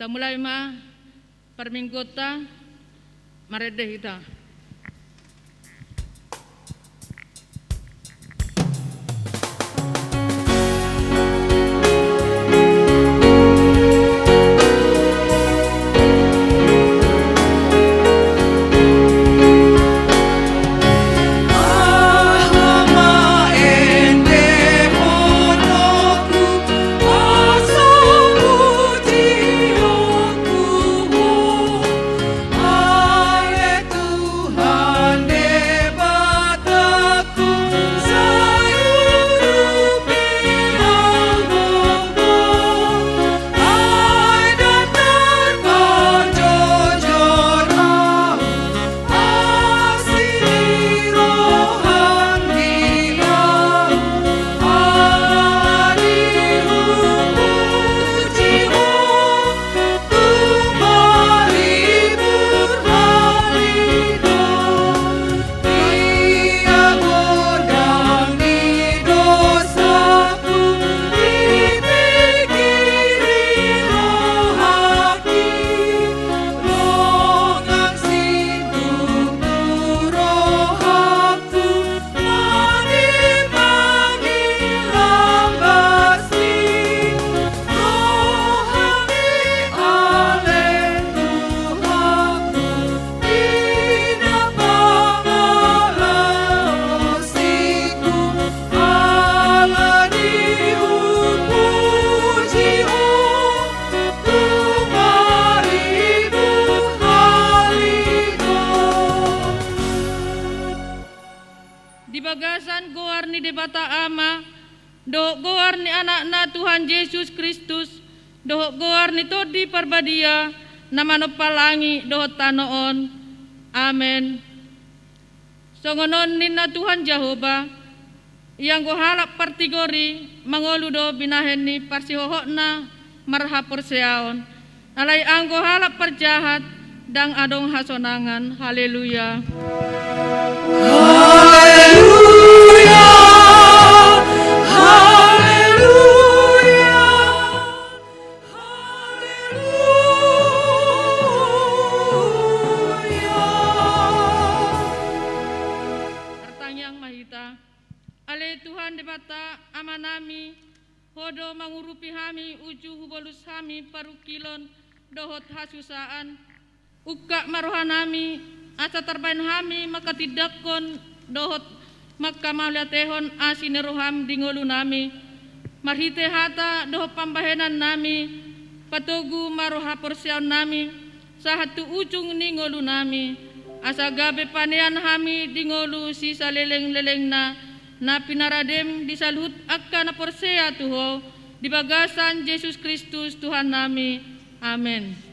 Ta mulai ma perminggota marede kita. Bagasan goar ni debata ama, doh goar ni anak na Tuhan Yesus Kristus, doh goar ni todi parbadia, nama no palangi doh tanoon, amen. Songonon ni na Tuhan Jehova, yang go halap partigori, mangolu do binahen ni parsihohok na marhapur seaon, alay ang go halap parjahat, dang adong hasonangan, haleluya. Tuhan debata amanami hodo mangurupi hami uju hubolus hami parukilon dohot hasusaan ukka marohanami asa terbain hami maka tidakon dohot maka maliatehon asineroham dingolu nami marhite hata dohot pambahenan nami patogu maroha porsiaon nami sahatu ujung ningolu nami asa gabe panean hami dingolu sisa leleng-leleng na pinaradem di salut akka na porsea tuho di bagasan Yesus Kristus Tuhan nami. Amen.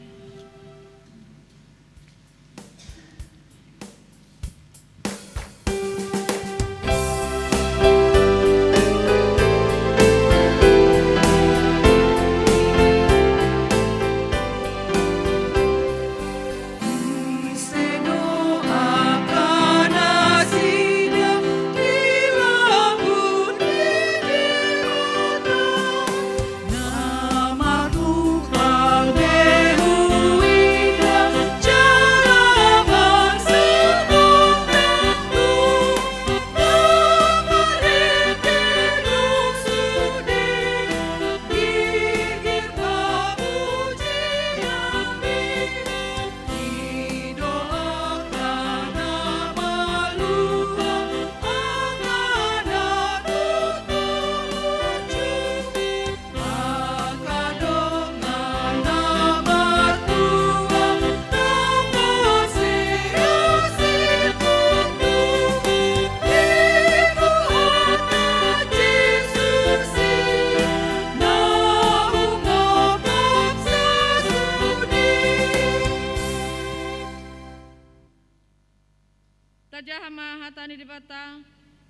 Tajahama hatani dibata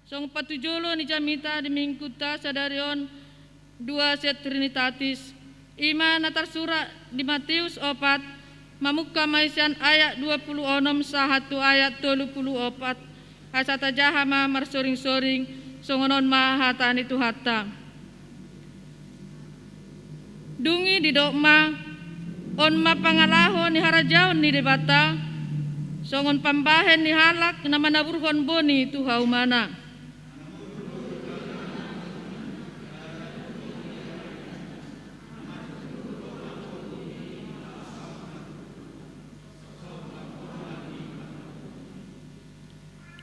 song patujolo ni jamita dimingkuta sadarion dua set trinitatis ima natar surat di Matius 4 mamukka maisian ayat 26 sahatu ayat 34 asa tajahama marsoring-soring songonon ma hatani tuhata dungi di dokma on mapangalahon ni harajaon ni debata, songon pambahen ni halak na manaburhon boni tuhaw mana.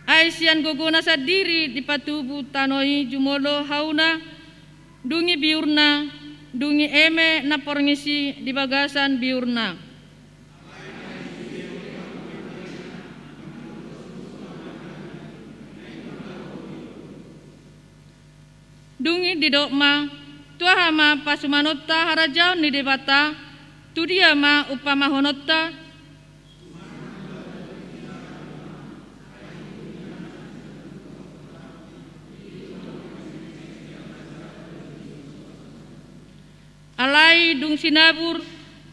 Ay siyan guguna sa diri di patubu tanoi jumolo hauna dungi biurna dungi eme na porngisi di bagasan biurna. Dungi di dokma tuahama pasumanotta harajaon ni debata tudiama upamahonotta alai dung sinabur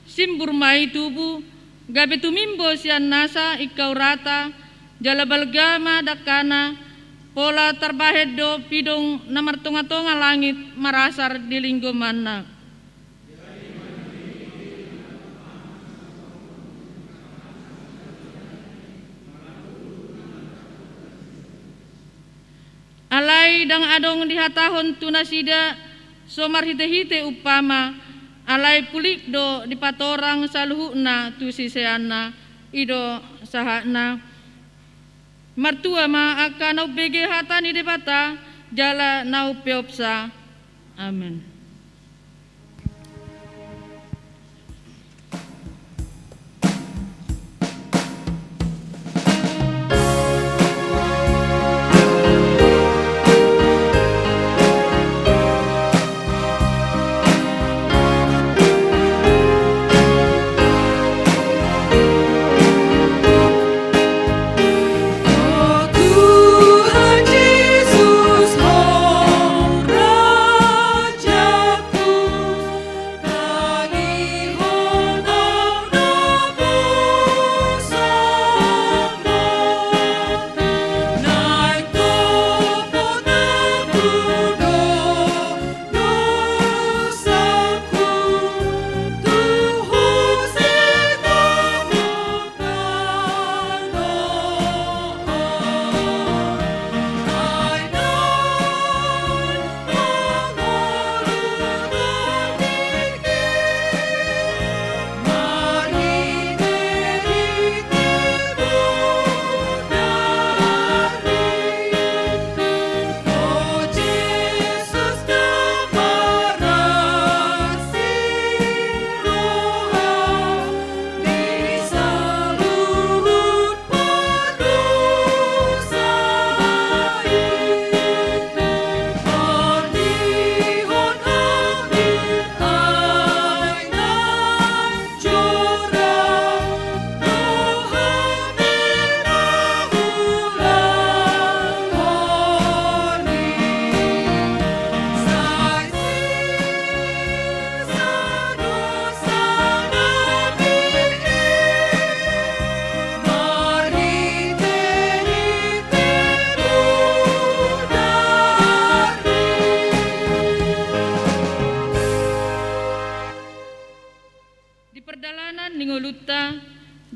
simbur mai tubu gabe tumimbo sian nasa ikau rata jala balgama dakana pola terbahed do pidong namar tonga-tonga langit marasar di linggo mana. Alai dang adong dihatahon tunasida somar hite-hite upama alai pulik do di patorang saluhuna tu siseana ido sahana martua ma akan nau bege hata ni debata jala nau peopsa. Amin.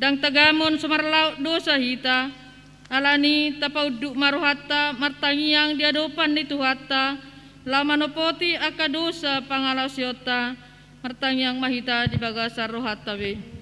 dang tagamon sumarlaw dosa hita alani tapauduk maruhatta martangiang diadopan ni tuhatta lamanopoti akadosa pangalasiota martangiang mahita di bagasar rohatta we.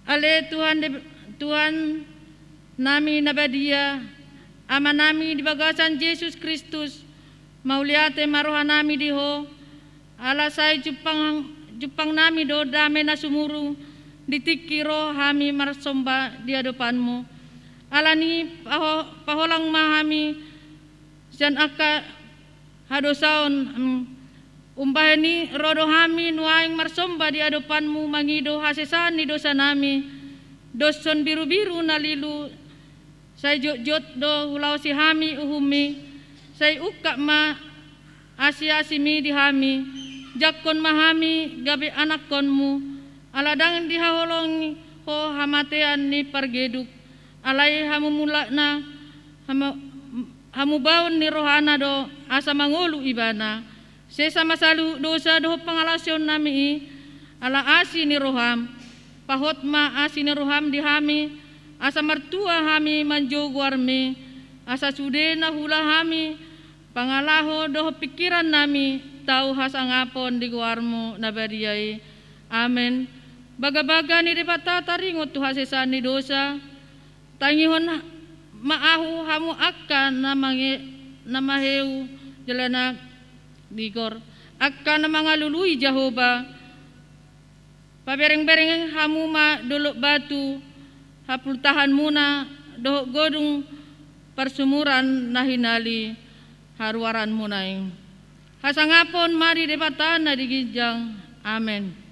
Ale Tuhan nami nabadia, ama nami di bagasan Yesus Kristus, mauliate maroha nami diho, ala sai jupang nami do dame na sumuru, ditikiro hami marsomba di hadapanmu. Alani paholang mahami, sian aka hadosaon umpaheni rodo hami nuaing marsomba di hadapanmu mangido hasesan ni dosa nami doson biru-biru nalilu say jot do hulau si hami uhumi say ukak ma asi-asimi di hami jakon mahami gabi anak konmu aladang dihaholongi ho hamatean ni pargeduk alai hamu mulakna hamu baun ni rohana do asa mangulu ibana sesa masalu dosa do pangalasion nami ala asi ni roham pahot ma asi ni roham di hami asa martua hami manjoguarmi asa sudena hula hami pangalaho do pikiran nami tau hasangapon di guarmu nabariai amen baga-baga ni debata taringot tu hasesan ni dosa tangihon maahu hamu akan namaheu jalana digor akan mangalului Jehovah pabereng-bereng hamu ma dolok batu hapul tahan muna dohok godung persumuran nahinali haruaran munaing hasangapon mari debatan na digijang amen.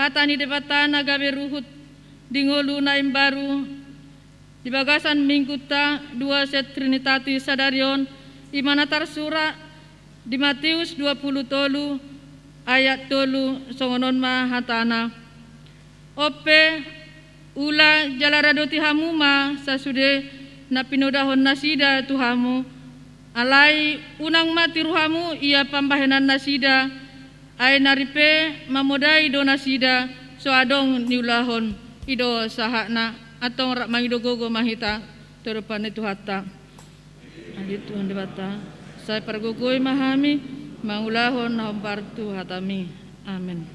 Hatani debatan agabe ruhut dingolu naim baru di bagasan mingguta 2 set Trinitatis Sadarion imanatar surah di Matius 20 tolu ayat tolu songonon ma hatana ope ula jalaradoti hamuma sasude na pinodahon nasida tuhamu alai unang mati ruhamu ia pambahenan nasida ay naripe mamodai do nasida so adong niulahon ido sahakna atong rak mangido gogo mahita terupan itu hatta aditu debata saya pergogoi mahami mangulahon hampartu hatami amen.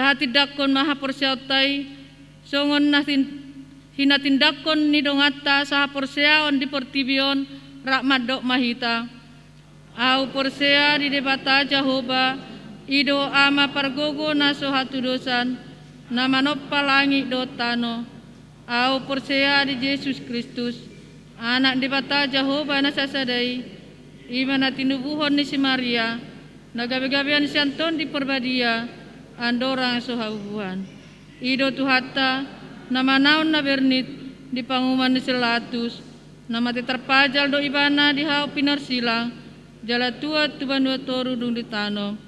sahatidakon mahaporsyaotai songon hinatindakon nidongata sahaporsyaon di portibion rakmadok mahita au porsea di debata Jehovah ido ama pargogo naso hatudosan namanoppalangi dotano au porsea di Yesus Kristus anak debata Jehovah nasasadai imana tinubuhon ni si Maria nagabe-gabean si Anton di perbadia andorang sohauhuan ido tuhata nama naon na bernit di panguman ni selatus nama terpajal do ibana di hau pinar silang jala tua tuban dua toru dung di tano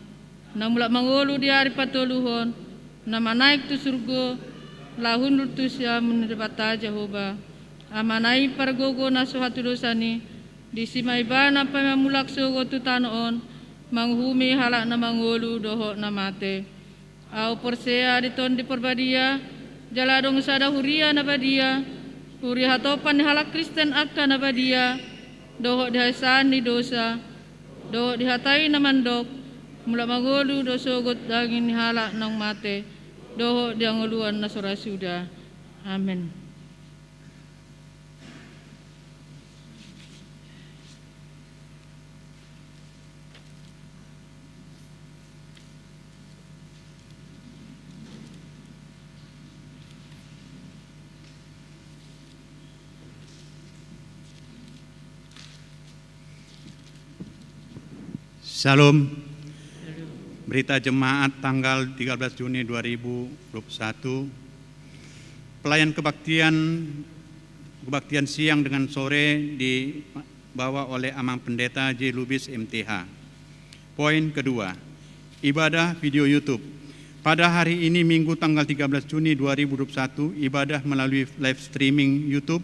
namulak mangolu di hari patoluhon nama naik tu surgo lahun lutus ya menebata Jehovah amanai pargogo naso hatu dosani di simaibana pamamulak sogo tu tanoon manghumi halak na mangolu doho namate au porsea di ton di perbadia jala dong sada huria nabadia huri hatopan di halak Kristen akka nabadia doho dihasan di dosa doho dihatai namandok mula magolu doso got daging ni halak nang mate doho dianguluan na surasuda amen. Shalom. Berita jemaat tanggal 13 Juni 2021. Pelayan kebaktian siang dengan sore dibawa oleh Amang Pendeta J. Lubis MTH. Poin kedua, ibadah video YouTube. Pada hari ini Minggu tanggal 13 Juni 2021, ibadah melalui live streaming YouTube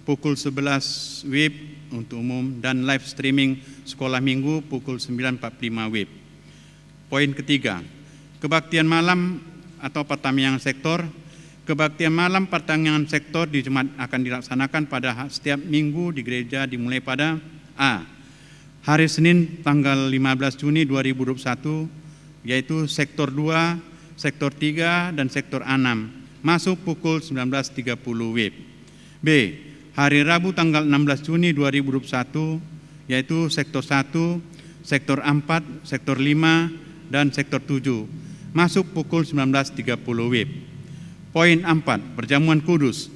pukul 11 WIB untuk umum dan live streaming sekolah minggu pukul 9.45 WIB. Poin ketiga, kebaktian malam atau pertamiangan sektor. Kebaktian malam pertamiangan sektor di Jemaat akan dilaksanakan pada setiap minggu di gereja dimulai pada A. Hari Senin tanggal 15 Juni 2021 yaitu sektor 2, sektor 3 dan sektor 6 masuk pukul 19.30 WIB. B. Hari Rabu tanggal 16 Juni 2021 yaitu sektor 1, sektor 4, sektor 5 dan sektor 7 masuk pukul 19.30 WIB. Poin 4, perjamuan kudus.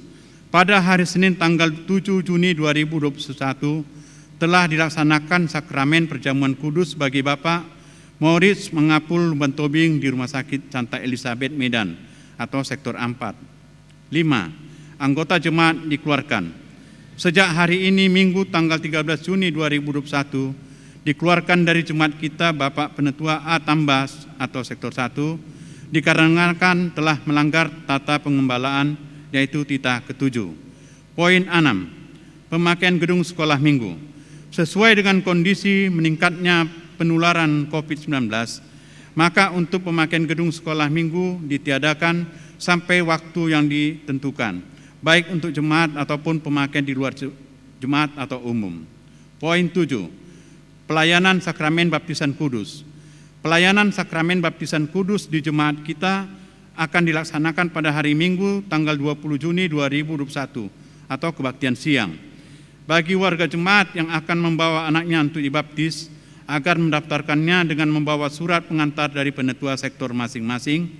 Pada hari Senin tanggal 7 Juni 2021 telah dilaksanakan sakramen perjamuan kudus bagi Bapak Moritz Mengapul Bantobing di Rumah Sakit Santa Elizabeth Medan atau sektor 4. 5. Anggota jemaat dikeluarkan. Sejak hari ini Minggu tanggal 13 Juni 2021 dikeluarkan dari jemaat kita Bapak Penetua A. Tambas atau sektor 1 dikarenakan telah melanggar tata pengembalaan yaitu titah ke-7. Poin 6. Pemakaian gedung sekolah minggu. Sesuai dengan kondisi meningkatnya penularan COVID-19, maka untuk pemakaian gedung sekolah minggu ditiadakan sampai waktu yang ditentukan, baik untuk jemaat ataupun pemakaian di luar jemaat atau umum. Poin 7. Pelayanan sakramen baptisan kudus. Pelayanan sakramen baptisan kudus di jemaat kita akan dilaksanakan pada hari Minggu tanggal 20 Juni 2021 atau kebaktian siang. Bagi warga jemaat yang akan membawa anaknya untuk dibaptis agar mendaftarkannya dengan membawa surat pengantar dari penetua sektor masing-masing.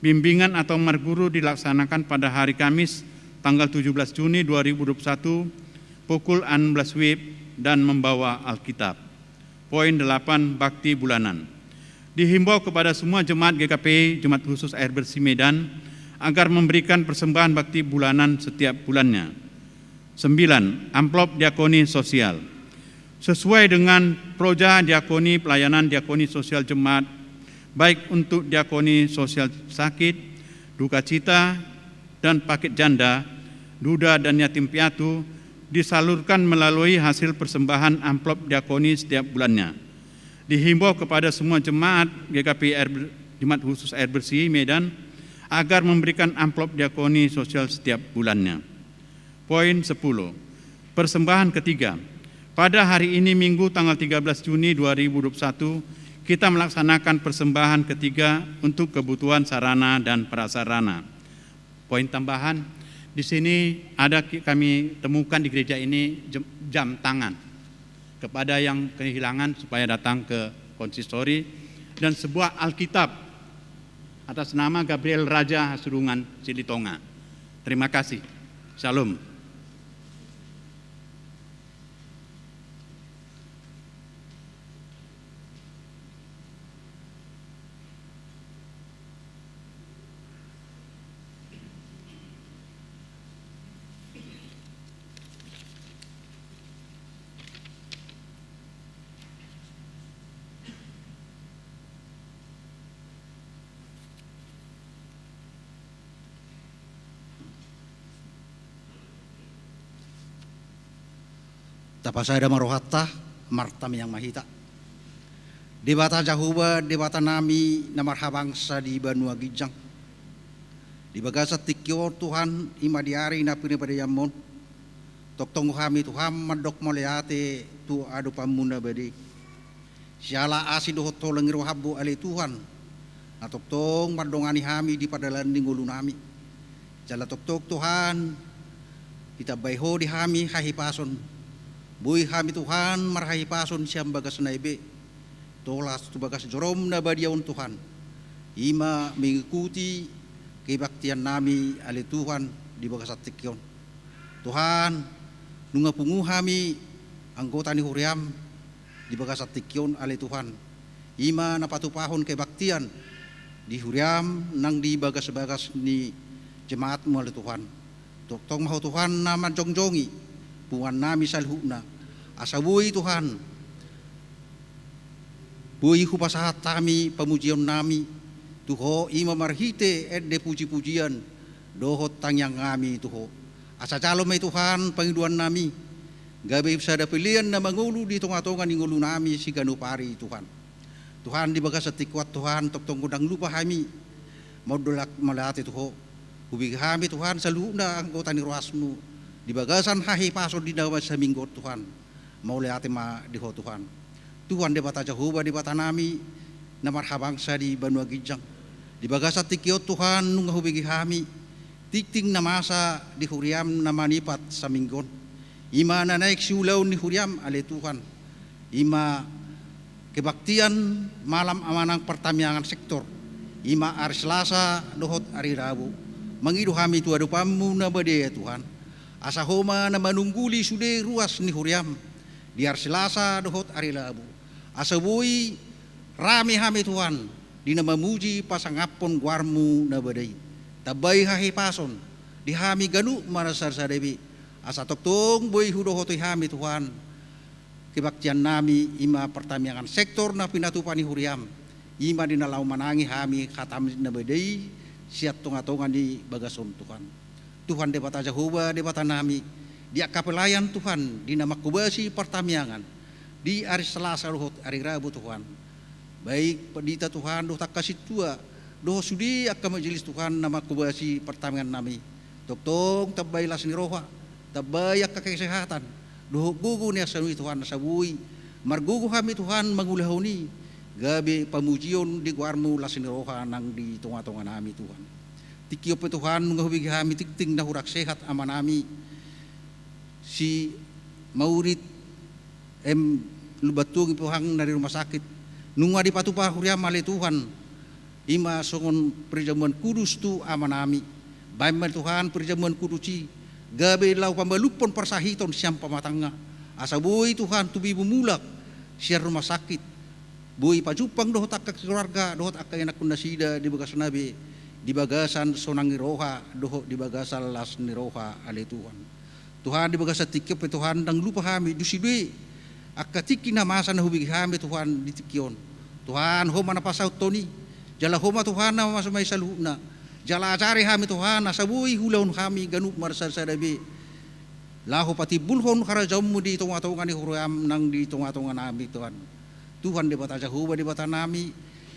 Bimbingan atau marguru dilaksanakan pada hari Kamis tanggal 17 Juni 2021 pukul 16 WIB dan membawa Alkitab. Poin 8, bakti bulanan. Dihimbau kepada semua jemaat GKP, Jemaat Khusus Air Bersih Medan, agar memberikan persembahan bakti bulanan setiap bulannya. 9. Amplop diakoni sosial. Sesuai dengan proja diakoni pelayanan diakoni sosial jemaat, baik untuk diakoni sosial sakit, duka cita, dan paket janda, duda dan yatim piatu, disalurkan melalui hasil persembahan amplop diakoni setiap bulannya. Dihimbau kepada semua jemaat GKP Jemaat Khusus Air Bersih Medan agar memberikan amplop diakoni sosial setiap bulannya. Poin 10. Persembahan ketiga. Pada hari ini Minggu tanggal 13 Juni 2021 kita melaksanakan persembahan ketiga untuk kebutuhan sarana dan prasarana. Poin tambahan, di sini ada kami temukan di gereja ini jam tangan kepada yang kehilangan supaya datang ke konsistori, dan sebuah Alkitab atas nama Gabriel Raja Hasurungan Silitonga. Terima kasih. Shalom. Tapasada marohata martam yang mahita. Debata Jahuba, debata nami na marhabangsa di Banua Gijang. Di bagasa tikyo Tuhan imadiari na pinipadayamon. Toktong kami Tuhan madok moleate tu adu pamuna badi. Siala asi dohot tolong rohabu ale Tuhan. Na toktong madongani kami di padalan ninggulu nami. Jala toktok Tuhan kita bayho di kami hahipason. Bui kami Tuhan marhahi pason siyang bagas naibe. Tolas tu bagas jorom na badiaon Tuhan. Ima mengikuti kebaktian nami ali Tuhan di bagas atikyon. Tuhan nunga pungu kami anggota ni huriam di bagas atikyon ali Tuhan. Ima napatupahon kebaktian di huriam nang di bagas-bagas ni jemaat mo ali Tuhan. Toktong maho Tuhan nama jongjongi. Puan nami salhuna asabui Tuhan bui hupasahat kami pemujian nami tuho ima marhite edde puji-pujian dohot tangyang kami tuho asa calom may Tuhan pangiduan nami gabi sada pilihan na mangulu di tonga-tonga ningulu nami si ganupari Tuhan Tuhan di bagas atikwat Tuhan toktong kudang lupa kami modulak malati tuho hubig kami Tuhan salhuna anggota ni roasmu di bagasan hahi paso di dawa sa minggu Tuhan mau leate ma diho Tuhan Tuhan de bata Jahuba di bata nami na marhabangsa di Banua Gijang di bagasa tikyo Tuhan nung hubigi kami tikting na masa di huriam na manipat sa minggon ima na naik siulaw ni huriam ale Tuhan ima kebaktian malam amanang pertamiangan sektor ima ari Selasa dohot ari Rabu mangidu kami tu adu pamu na bade Tuhan asa homa na manungguli sude ruas ni huriam diar Selasa dohot ari Labu asa bui rami hami Tuhan di na mamuji pasangapon guarmu na badai tabay hahi pason di hami ganu marasar sa debi asa toktong bui hudohotoy hami Tuhan kebaktian nami ima pertamiangan sektor na pinatupan ni huriam ima dinalaw manangi hami khatam na badai siat tonga-tonga di bagason Tuhan Tuhan de bata Jahuba de bata nami dia kapelayan Tuhan di nama kubasi pertamiangan di hari Selasa dohot hari Rabu Tuhan baik pedita Tuhan doh tak kasih tua doh sudi akka majelis Tuhan nama kubasi pertamiangan nami toktong tabay las ni roha tabay akka kesehatan doh gugu ni asanui Tuhan sabui margugu kami Tuhan mangulahuni gabi pamujion di guarmu las ni roha nang di tonga-tonga nami Tuhan tikyo pe Tuhan nung hubigi kami tikting na hurak sehat ama nami si Maurit Lubatung ipuhang dari rumah sakit nung adi patupa huriam ale Tuhan ima songon perjamuan kudus tu ama nami baimel Tuhan perjamuan kudusi gabe lau pambalupon persahiton siam pamatanga asa bui Tuhan tubi bumulak siar rumah sakit bui pajupang dohot akka keluarga dohot akka enak kundasida di bagas nabi di bagasan sonangi roha doho di bagasan las ni roha ale Tuhan Tuhan di bagasa tikyo pe Tuhan dang lupa kami dusidwe akka tiki na masa na hubigi kami Tuhan di tikyon Tuhan homa na pasaw toni jala homa Tuhan na masumay saluna jala acari kami Tuhan na sabui hulaon kami ganup marsar sadabi laho pati bulhon karajam mo di tonga-tonga ni huriam nang di tonga-tonga nami Tuhan di bata Jahuba di bata nami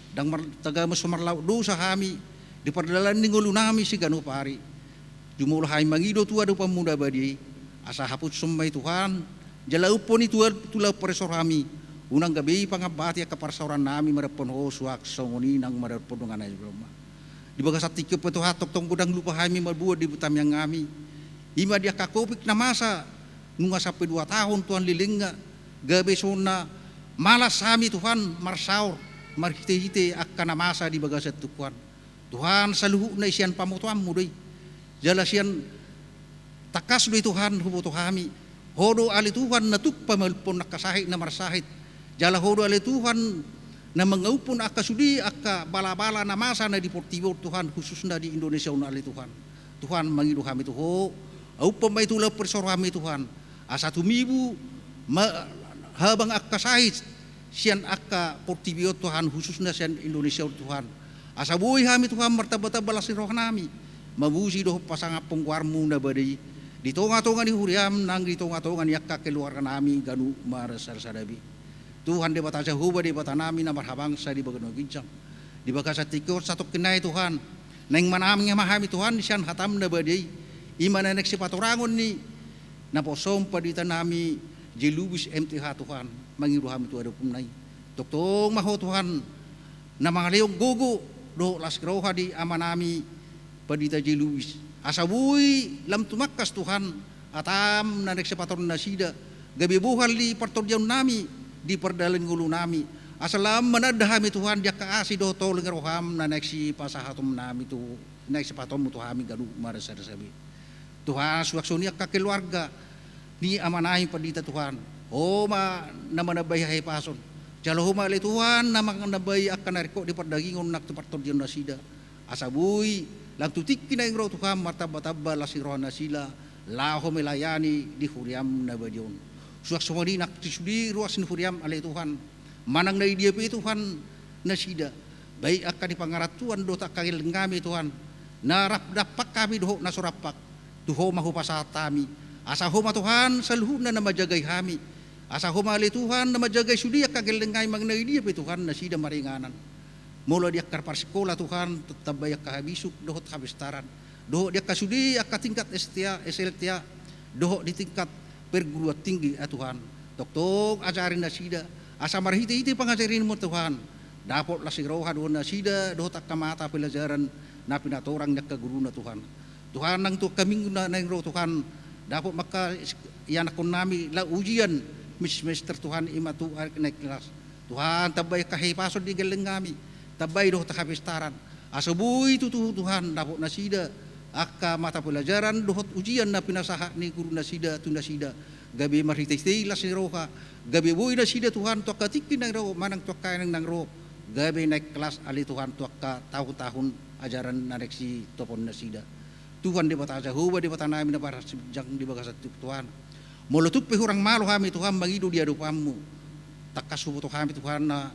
dang taga masumarlaw dosa kami di perdalan ninggulu nami si ganupari jumulahay mangido tu adu pamuda badi asa haput sumbay Tuhan jala upon itu tula presor kami Unang gabi pangabati kaparsaoran nami marapon ho suak songoni nang marapon dengan ay Roma. Di bagas at tikyo pa hatok tong gudang lupa kami mabuo di butam yang ngami. Ima dia kakopik na masa nunga sampai 2 tahun Tuhan lilinga gabi sona malas kami Tuhan marsaur marhite-hite akan masa di bagas at Tuhan. Tuhan saluhu na isian pamutuan mo doy. Jala siyan takas doy Tuhan hubuto kami. Hodo ali Tuhan natuk pamalpon nakasahit na marsahit. Jala hodo ali Tuhan na mangaupon akasudi akka bala-bala na masa na deportibo Tuhan khusus na di Indonesia una ali Tuhan. Tuhan mangidu kami tuho. Au pamay tula persor kami Tuhan. Asa tumibu habang akasahit siyan akka portibo Tuhan khusus na siyan Indonesia Tuhan. Asa buhay kami Tuhan martabata balas roh nami. Mabusi doh pasangapong warmu na badai. Ditonga-tonga ni huriam nang ditonga-tonga ni akka keluarga nami ganu marasar-sadabi. Tuhan di bata jahuba di bata nami na marhabangsa di bagano gincang. Di baga sa tikor satu kenai Tuhan. Nang manaming mahami Tuhan siyan hatam na badai. Imana nek si paturangon ni naposom padita nami jelubis MTH Tuhan. Mangiru kami tu ada punay. Toktong maho Tuhan na mga leong gogo do laskroha di amanami padita jelubis. Asabuy lam tumakas Tuhan atam na nagsapator na sida gabi buhal di partordiyan nami di perdalan ngulu nami asalam manadahami Tuhan dia kaasi do tol ngaroham na nagsi pasahatom nami tu nagsapatom mo tuhami gadu marasarasabi Tuhan suwaksoni ka keluarga ni amanahin padita Tuhan ma namanabay hay pason jalahuma le Tuhan na manganabay akan nariko di perdagingon nak partordiyan na sida asabuy lang tutik kinaing roh Tuhan martaba-taba lasirohan na sila laho melayani di huriam na badyon. Suak sumadi nak tisudi ruas ni huriam alay Tuhan. Manang na idiapi Tuhan na sida. Baik akan dipangaratuan do tak kagil ngami Tuhan. Narap dapak kami doho na surapak. Tuho mahupasatami. Asa homa Tuhan saluhun na majagay kami. Asa homa alay Tuhan na majagay sudi kagil ngami mang na idiapi Tuhan na sida maringanan. Mula dia karpar sekolah Tuhan tetap banyak kehabisuk dohot habistaran dohot dia kasudi akka tingkat SLTA dohot di tingkat perguruan tinggi Tuhan tok ajarin nasida asa marhiti pangajarin mo Tuhan dapat lasiroha dohot nasida dohot akka mata pelajaran na pinatorang nya kaguru na Tuhan Tuhan nang tu kaming na nang ro Tuhan dapat maka yan akon nami la ujian semester Tuhan imatu naik kelas Tuhan tabay kahipason di galeng kami tabay doh takapistaran asabuy tutuh Tuhan dapat nasida akka mata pelajaran dohot ujian na pinasaha ni guru nasida tu nasida gabi marhitay la siroha gabi boy nasida Tuhan to katikin nang ro manang to kain nang ro gabi naik kelas ali Tuhan to ka tahun-tahun ajaran nareksi topon nasida Tuhan di bata jahuba di bata nami na para jang di bagasat Tuhan molutup pe hurang malu kami Tuhan mangidu dia dopamu takasubo to kami Tuhan na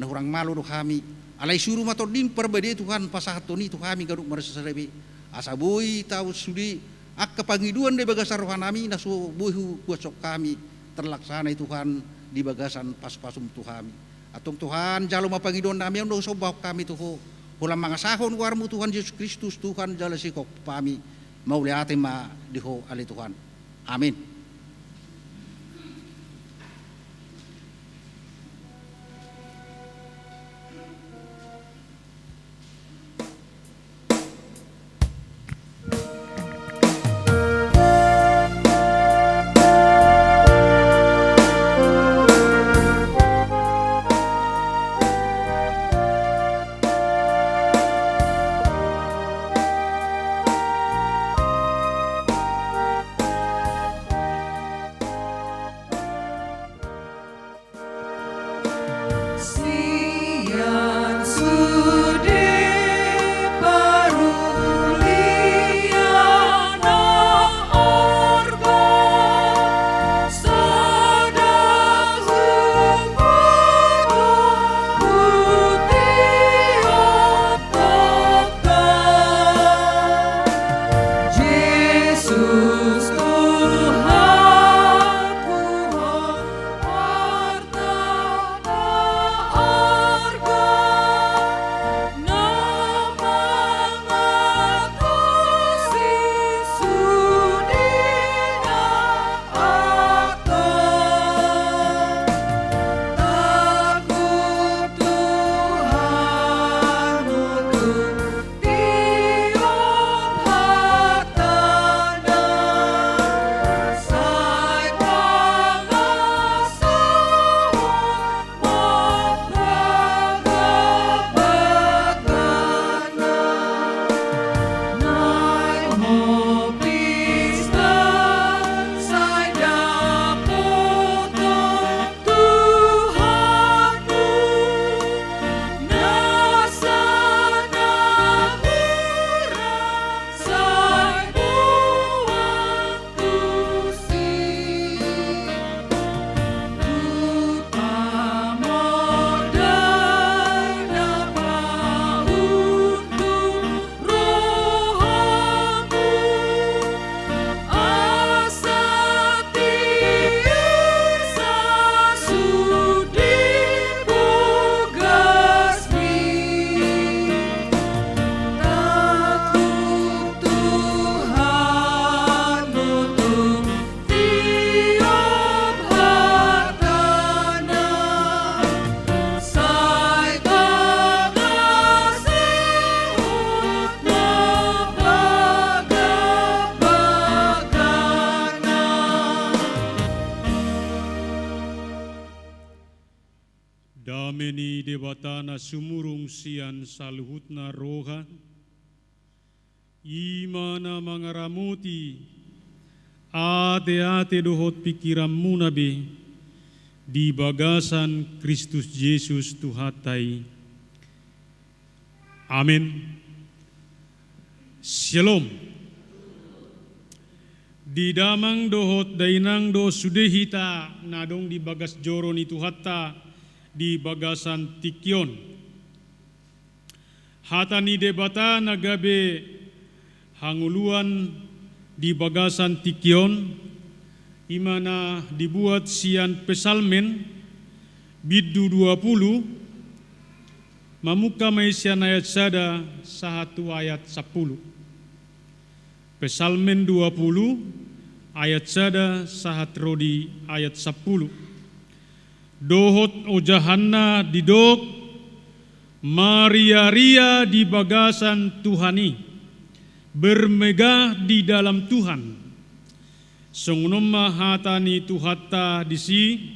hurang malu do kami alay suruh mator dim perbade Tuhan pasahato ni tu kami garuk marasarabi asabuy tahu sudi akka pangiduan di bagasan rohan nami na subuhu kuasok kami terlaksana Tuhan di bagasan pas-pasum tu kami atong Tuhan jalo mapangiduan nami ang sobah kami tuho hulang mga sahon warmu Tuhan Yesus Kristus Tuhan jala sikok kami mauliate ma diho ali Tuhan amin. Dameni debatana sumurung sian saluhutna roha, imana mangaramuti, ate-ate dohot pikiranmu nabe, di bagasan Kristus Yesus Tuhatai. Amin. Shalom. Di damang dohot dainang do sudehita nadong di bagas joro ni Tuhatta di bagasan Tikyon. Hata ni debata nagabe hanguluan di bagasan Tikyon, imana dibuat sian pesalmen biddu 20, mamuka maisian ayat sada satu ayat 10. Pesalmen 20 ayat sada sahat rodi ayat 10. Dohot ojahanna didok maria-ria di bagasan Tuhani, bermegah di dalam Tuhan. Songunumma hatani Tuhatta disi,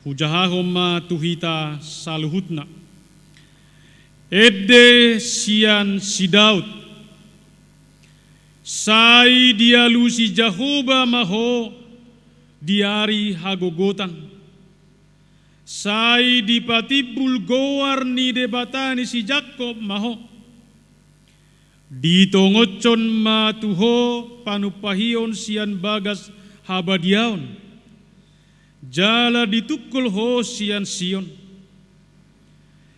hujahahomma tuhita saluhutna. Edde sian si Daud, sai dialu si Jahoba maho diari hagogotan. Sai dipatibul goar ni debatani si Jakob maho. Ditongocon matuho panupahion sian bagas habadiaon. Jala ditukul ho sian Sion.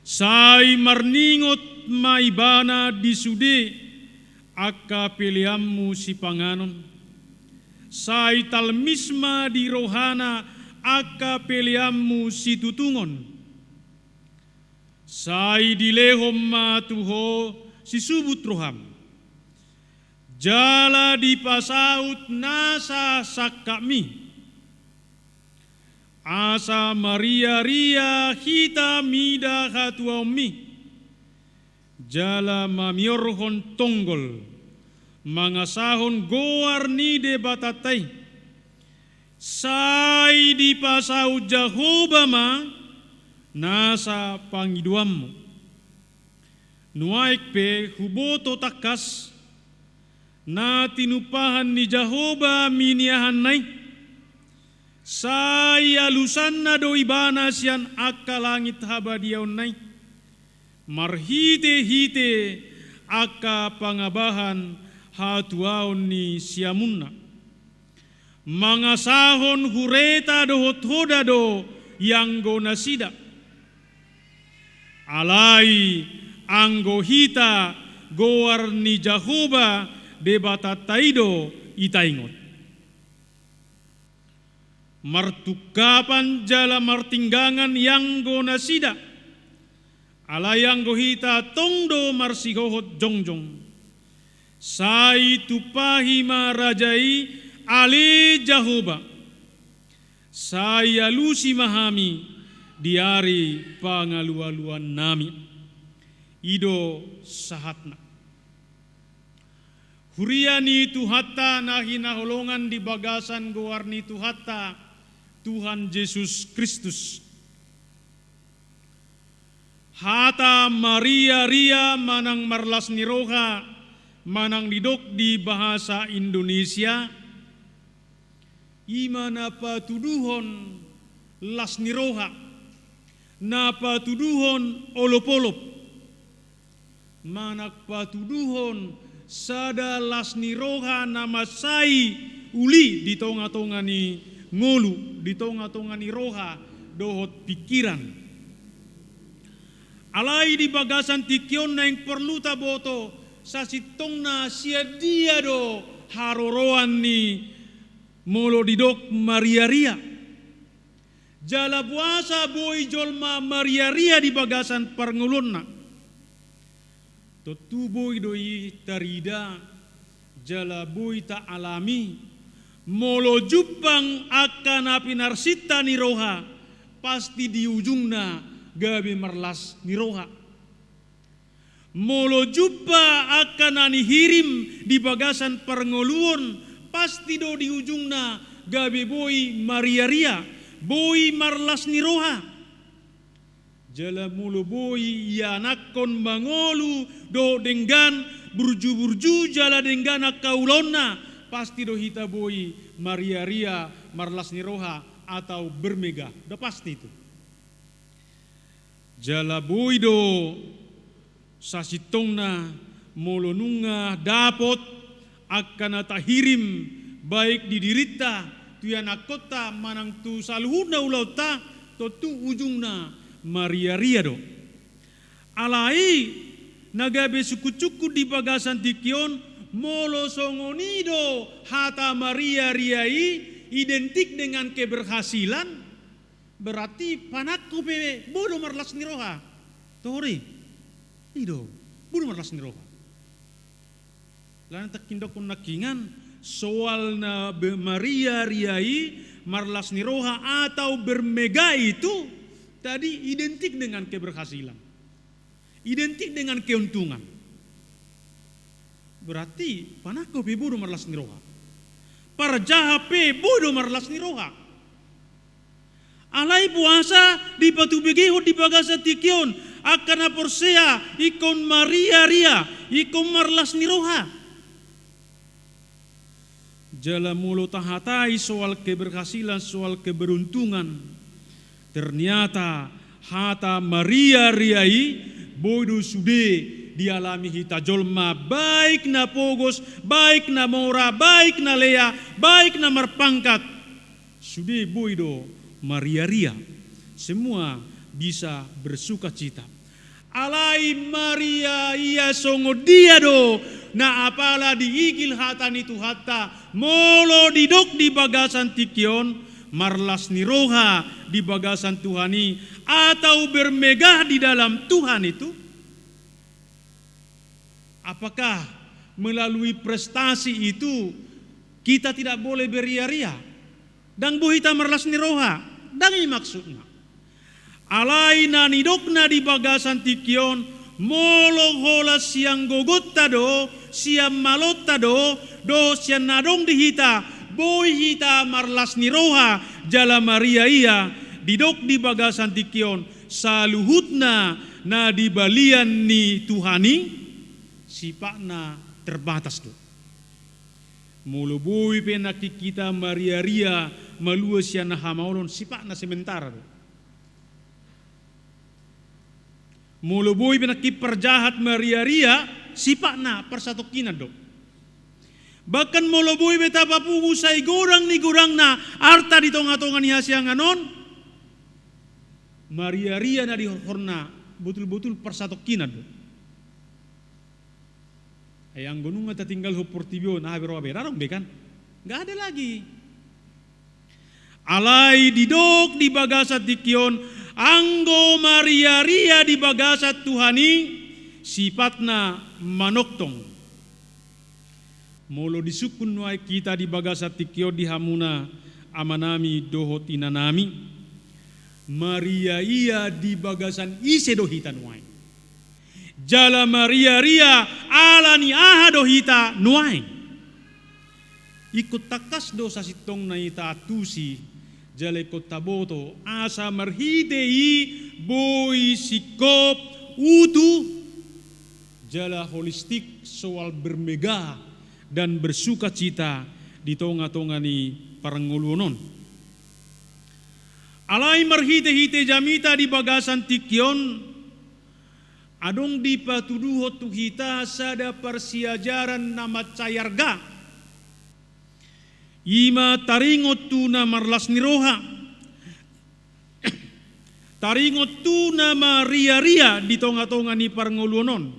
Sai marningot maibana disude aka piliammu si panganon. Sai talmisma di rohana aka peliammu si tutungon. Sai dilehom matuho si subut roham. Jala di pasaut nasa sakami. Asa Maria ria hita mida hatuami. Jala mamiorhon tonggol. Mangasahon goar ni de batatai. Sai di pasau Jahoba ma nasa pangiduammu. Nuaik pe huboto takas na tinupahan ni Jahoba miniahan nai. Sai alusan na do ibana sian akka langit habadiaon nai. Marhite-hite akka pangabahan hatuaon ni siamunna. Mangasahon hureta dohot hodado yang go nasida. Alai anggo hita goar ni Jahoba debata taido itaingot. Martukapan jala martinggangan yang go nasida. Alai anggo hita tongdo marsihohot jongjong. Sai tupahi marajai Ali Jahoba, saya lusi mahami diari pangalualuan nami, ido sahatna. Huriani Tuhatta nahina holongan di bagasan goarni Tuhatta, Tuhan Yesus Kristus. Hata Maria ria manang marlas niroha, manang didok di bahasa Indonesia. Ima napa tuduhon las niroha, napa tuduhon olop-olop, manak patuduhon sada las niroha nama sai uli di tonga-tonga ni ngolu, di tonga-tonga ni roha dohot pikiran. Alai di bagasan Tikyon na yang perlu taboto sa sitong na siya dia do haroroan ni molo didok Maria ria. Jala puasa boy jolma Maria ria di bagasan parngulunna. Totu boy doi tarida jala boy ta alami. Molo jupang akan api narsita ni roha pasti di ujungna gabi merlas ni roha. Molo jumpa akan ani hirim di bagasan parnguluon pasti do di ujungna gabe boy Maria ria, boy marlas ni roha. Jala mulu boi ianakon mangolu do denggan burju-burju jala denggan kaulona pasti do hita boi Maria Ria marlas niroha atau bermega. Udah pasti itu. Jala boi do sasitongna molonunga dapot akan tahirim baik di dirita tuyana kota manang tu saluhuna ulauta to tu ujungna Maria Ria do. Alai nagabe suku-suku di bagasan tikion molo songonido hata Maria Riai identik dengan keberhasilan berarti panakku pewe bodo marlas niroha. Tori. Ido bodo marlas niroha. Lan takindok kun nakingan soal na Maria Riai marlas niroha atau bermega itu tadi identik dengan keberhasilan, identik dengan keuntungan. Berarti panako pe bodo marlas niroha, parjaha pe bodo marlas niroha. Alai puasa di patu begeho di bagasa tikion akan aporsea ikon Maria Ria ikon marlas niroha. Jala mulu tahatai soal keberhasilan, soal keberuntungan. Ternyata hata Maria Riai bodo sude dialami hita jolma baik na pogos, baik na mora, baik na lea, baik na marpangkat. Sude bodo Maria Ria. Semua bisa bersuka cita. Alai Maria ia songo dia do na apala diigil hatan itu hatta molo didok di bagasan tikion marlas niroha di bagasan Tuhani atau bermegah di dalam Tuhan itu. Apakah melalui prestasi itu kita tidak boleh beria-ria dan buhita marlas niroha? Dan ini maksudnya alai na nidokna di bagasan tikion molo hola siang gogotta do siang malotta do siang nadong dihita boy hita marlas niroha jala Maria iya didok di bagasan tikion saluhutna na di balian ni Tuhani sipakna terbatas do. Mulu boy penaki kita Maria Ria malua siang hamaulon sipakna sementara do. Mulu boy penaki perjahat Maria Ria sipakna persatokinan do. Bahkan mulu boy betapa pugu say gorang ni gorang na arta di tonga-tonga ni hasyang anon Maria Ria na di horna betul-betul persatokinan do. Ayang gunung ta tinggal hoportibio na habero berarong bekan. Enggak ada lagi. Alai didok di bagasat tikion anggo Maria Ria di bagasat Tuhani sifatna manoktong. Molo disukun nuai kita di bagasat tikion di hamuna amanami dohot inanami. Maria ia di bagasan ise dohita nuai. Jala Maria Ria alani aha dohita nuai. Ikut takas dosa sitong na ita atusi jale kota boto asa marhidei boy sikop utu jala holistik soal bermegah dan bersuka cita di tonga-tonga ni parangulunon. Alai marhite-hite jamita di bagasan tikion adong di patuduho tuhita sada persiajaran nama cayarga. Ima taringot tu na marlas niroha. Taringot tu na Maria Ria di tonga-tonga ni parangulunon.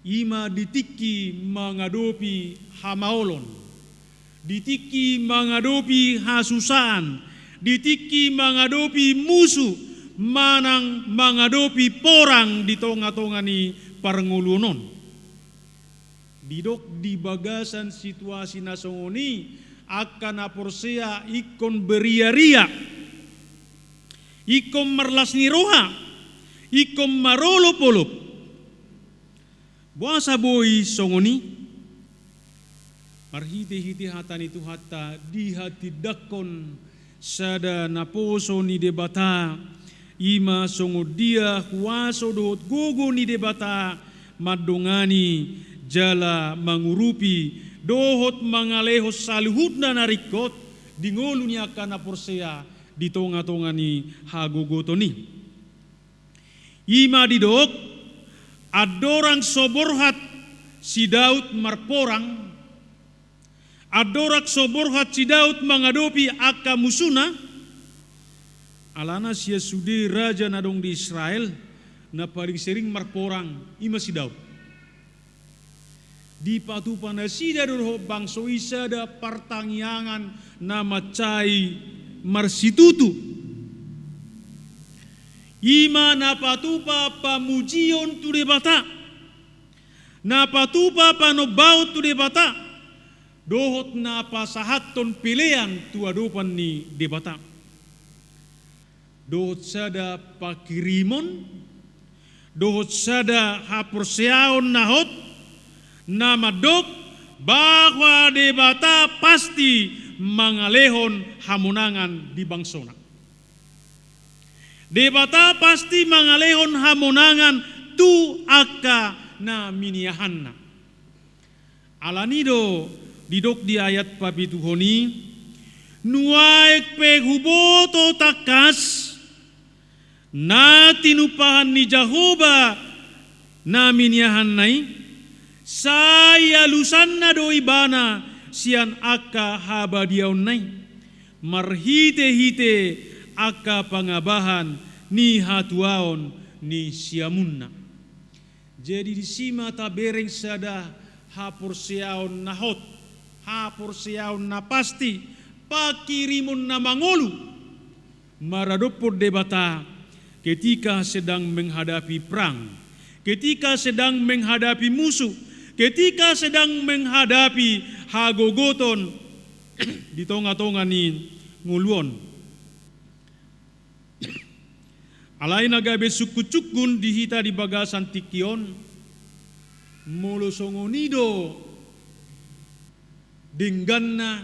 Ima ditiki mangadopi hamaolon. Ditiki mangadopi hasusaan. Ditiki mangadopi musuh. Manang mangadopi porang di tonga-tonga ni parangulunon. Didok di bagasan situasi nasongoni akan aporsea ikon beria-ria. Ikon marlas niroha. Ikon marolo-polop. Buasa boy songoni. Marhiti-hiti hatan itu hatta di hati dakon sada naposo ni debata ima songo dia huaso dohot gogo ni debata madongani jala mangurupi dohot mangalehos saluhutna narikot dingolu ni akana porsea di tonga-tonga ni hagogoto ni. Ima didok adorang soborhat si Daud marporang, adorak soborhat si Daud mengadopi aka musuna, alana sia sude raja nadong di Israel na paling sering marporang ima si Daud. Di patu panasida dulu bangso isada partangyangan nama cai marsitutu. Ima napatupa pamujion tu debata, napatupa panobaut tu debata, dohot napa sahaton pilihan tu adopan ni debata. Dohot sada pakirimon, dohot sada haporseaon nahot, nama dok bahwa debata pasti mangalehon hamunangan di bangsona. Debata pasti mangalehon hamonangan tu aka na miniahanna. Alanido didok di ayat papituhoni nuaek pe huboto takas na tinupahan ni Jehovah na miniahannai saya lusanna do ibana sian aka habadiaon nai marhite-hite aka pangabahan ni hatuaon ni siamunna. Jadi di sima tabereng sada haporseaon nahot, haporseaon na pasti, pakirimun na mangolu, maradopod debata ketika sedang menghadapi perang, ketika sedang menghadapi musuh, ketika sedang menghadapi hagogoton di tonga-tonga ni nguluon. Alai nagabe suku-cukun dihita di bagasan tikion molo songonido dengganna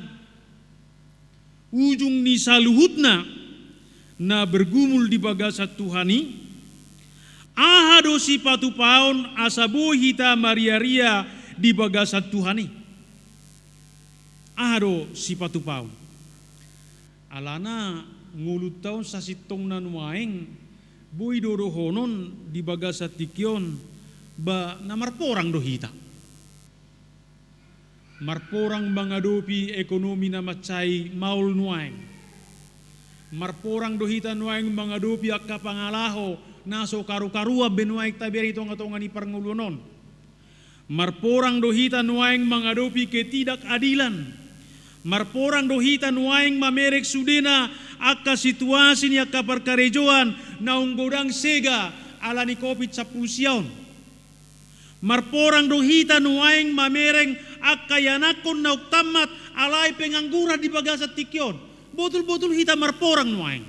ujung ni saluhutna na bergumul di bagasat Tuhani ahado si patupaon asabu hita mariaria di bagasat Tuhani ahado si patupaon alana ngulut taon sa sitong nanuaeng boy dorohonon di bagasat tikion ba namarporang dohita. Marporang mangadopi ekonomi na macay maul nuaeng. Marporang dohita nuaeng mangadopi akka pangalaho naso karu-karua benuaeng taberi tonga-tonga ni parngulunon. Marporang dohita nuaeng mangadopi ketidakadilan. Marporang dohita nuaeng mamerek sudena aka situasi ni aka perkarejoan naunggodang sega ala ni COVID sa pusiaon. Marporang dohita nuaeng mamereng aka yanakon na uktamat alay penganggura di bagasat tikyon. Botul-botul hita marporang nuaeng.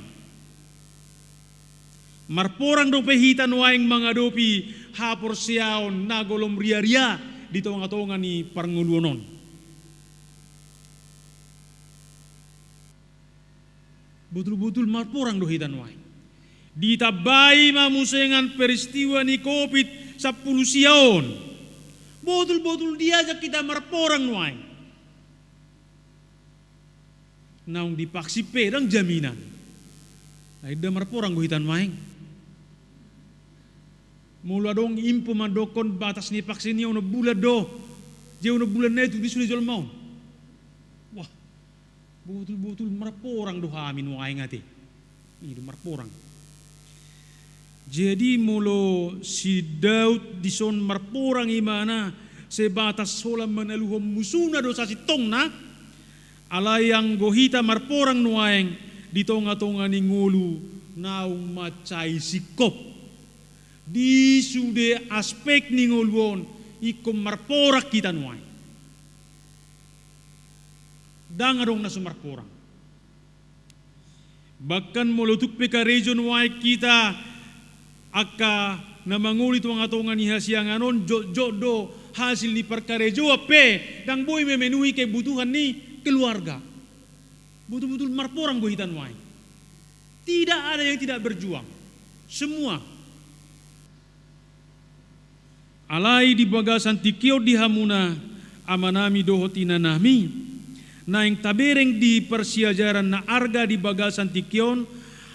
Marporang do hita nuaeng mangadopi haporsiaon na golom ria-ria di tonga-tonga ni parnguluonon. Betul-betul marporang dohita nuaeng. Ditabai mamusengan peristiwa ni COVID 10 siaon. Betul-betul diajak kita marporang nuaeng. Naung dipaksi pedang jaminan. Aida marporang dohita nuaeng. Mula dong impo mandokon batas ni vaksin ni ono bulan do. Dia ono bulan na itu disuruh jual mau. Wah. Betul-betul marporang doha amin nuaeng ati. Ini marporang. Jadi mulo si Daud dison marporang imana sebatas solam menaluhom musuna dosa si tongna alayang gohita marporang nuaeng di tonga-tonga ni ngulu naung macai sikop di sude aspek ni nguluon ikom marporak kita nuaeng dangadong na sumarporang bahkan mulutuk peka region nuaeng kita aka na mangulit mga tonga ni hasianganon jodo hasil ni perkarejo pe dang boy memenuhi kebutuhan ni keluarga. Betul-betul marporang gohitan wain. Tidak ada yang tidak berjuang. semua. Alai di bagasan tikio di hamuna amanami dohotina nami, na yang tabereng di persiajaran na arga di bagasan tikion,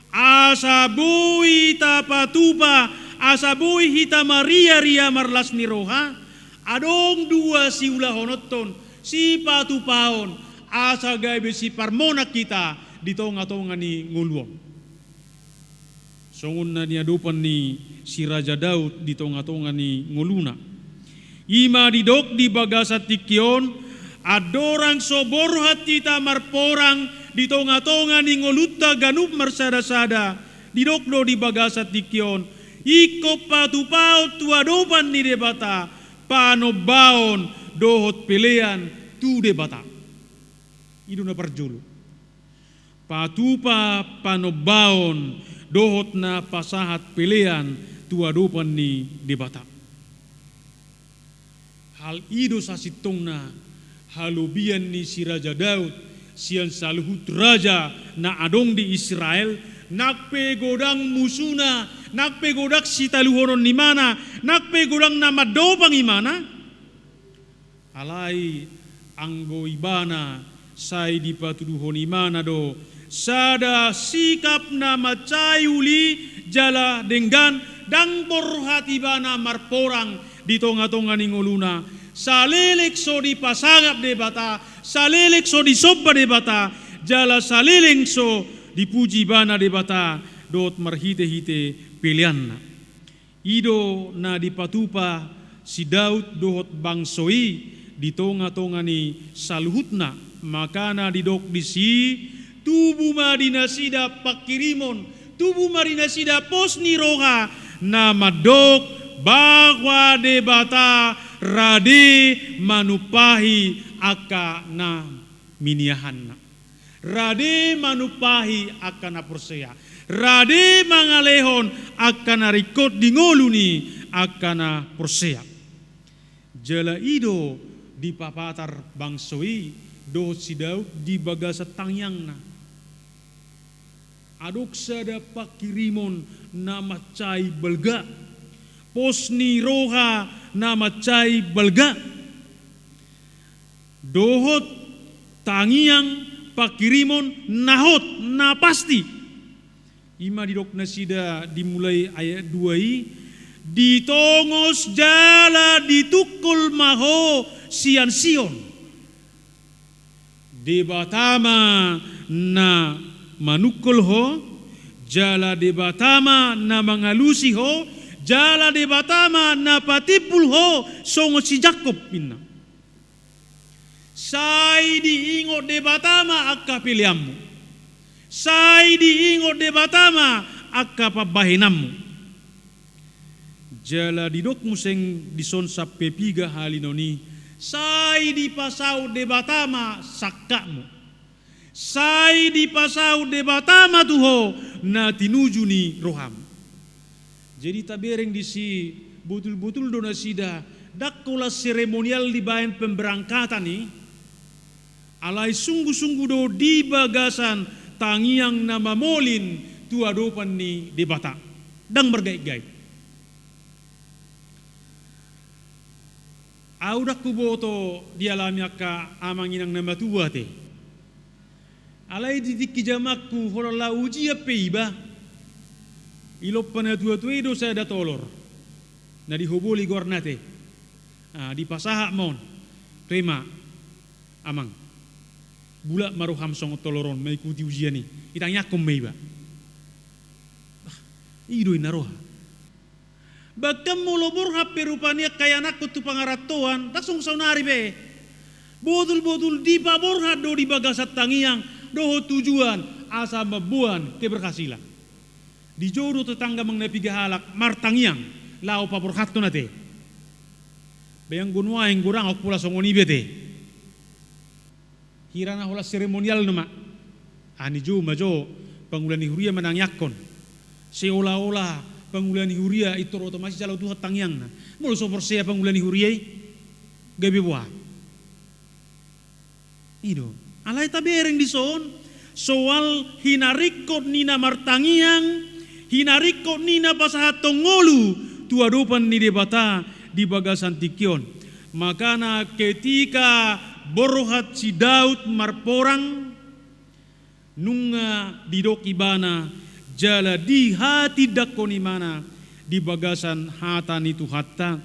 asabui tapatupa, asabui hita Maria ria marlas ni roha, adong dua si ulah honoton, si patupaon, asa gaibe si parmona kita di tonga-tonga ni nguluong. Songun na niadupan ni si Raja Daud di tonga-tonga ni nguluna. Ima didok di bagasat tikion, adorang sobor hati ta marporang di tonga-tonga ni ngoluta ganup marsada-sada, didok do di bagasat tikion, iko patupao tuadopan ni debata, panobaon dohot pelean tu debata. Idu na parjulu. Patupa panobaon dohot na pasahat pelean tuadopan ni debata. Hal ido sasitong na halubian ni si Raja Daud sian saluhut raja na adong di Israel, nakpegodang musuna, nakpegodak si taluhoron ni mana, nakpegodang na madopang imana, alai anggo ibana say di patuduhon imana do, sada sikap na macayuli jala denggan dang porhati bana marporang di tonga-tonga ni nguluna, salelek so di pasangap debata, salelek so di sobba debata, jala saleleng so dipuji bana debata, dot marhite-hite pilihan. Ido na dipatupa si Daud dohot bangsoi di tonga-tonga ni saluhutna, makana didok di si tubuh madinasida pakirimon, tubuh madinasida pos ni roha, nama dok bahwa debata rade manupahi aka na miniahanna, rade manupahi aka na persea, rade mangalehon aka na rikot dingoluni aka na persea. Jala ido di papatar bangsoi dohot si Daud di bagasat tangyangna, adok sada pakirimon nama cai belga, posni roha nama cai belga, dohot tangiang pakirimon nahot na pasti. Ima didok nasida dimulai ayat 2 ditongos jala ditukul maho sian sion, debatama na manukul ho, jala debatama na mangalusi ho, jala debatama na patipul ho, songo si Jakob pinna. Sai diingot debatama akka pilihanmu, sai diingot debatama akka pabahinammu. Jala didok museng dison sa pepiga halinoni, sai di pasau debatama sakkamu, sai di pasau debatama tuho na tinuju ni roham. Jadi tabereng di si betul-betul dona sida dakkola seremonial di bayan pemberangkatan ni, alai sungguh-sungguh do di bagasan tangiang nama molin tuadopan ni debata dang bergait-gait. Audak kuboto dialami akka amanginang nama tua te. Alai didik kijamakku holola uji apa iba. Ilop pana tua-tua itu saya ada tolor. Na dihubuli gornate. Di pasahak mon. Terima amang. Bula maruham song toloron mengikuti ujian ni. Itang yakum meiba. Idoi naroha. Bahkan mulobor hape rupanya kaya nakut tu pangaratuan, tak sungsau nari be. Botul-botul di pabor do di bagasat tangiang, doho tujuan asa mabuan keberhasilan. Di jodoh tetangga mengenapi gahalak martangiang, lau pabor hatu nate. Bayang gunwa yang kurang aku pula songoni bete. Hirana hola seremonial nama. Ani jo majo pangulan huria menang yakon. Seolah-olah pangulan huria itu otomatis jalan tuh tangyang na. Mulu sopor saya pangulan huria gabi buah. Ido. Alai tabereng di son soal hinarikot nina martangiang Hinariko nina pasahatong ngolu tuadupan ni debata di bagasan tikion. Makana ketika borohat si Daud marporang nunga didok ibana jala di hati dakoni mana di bagasan hatan itu hatta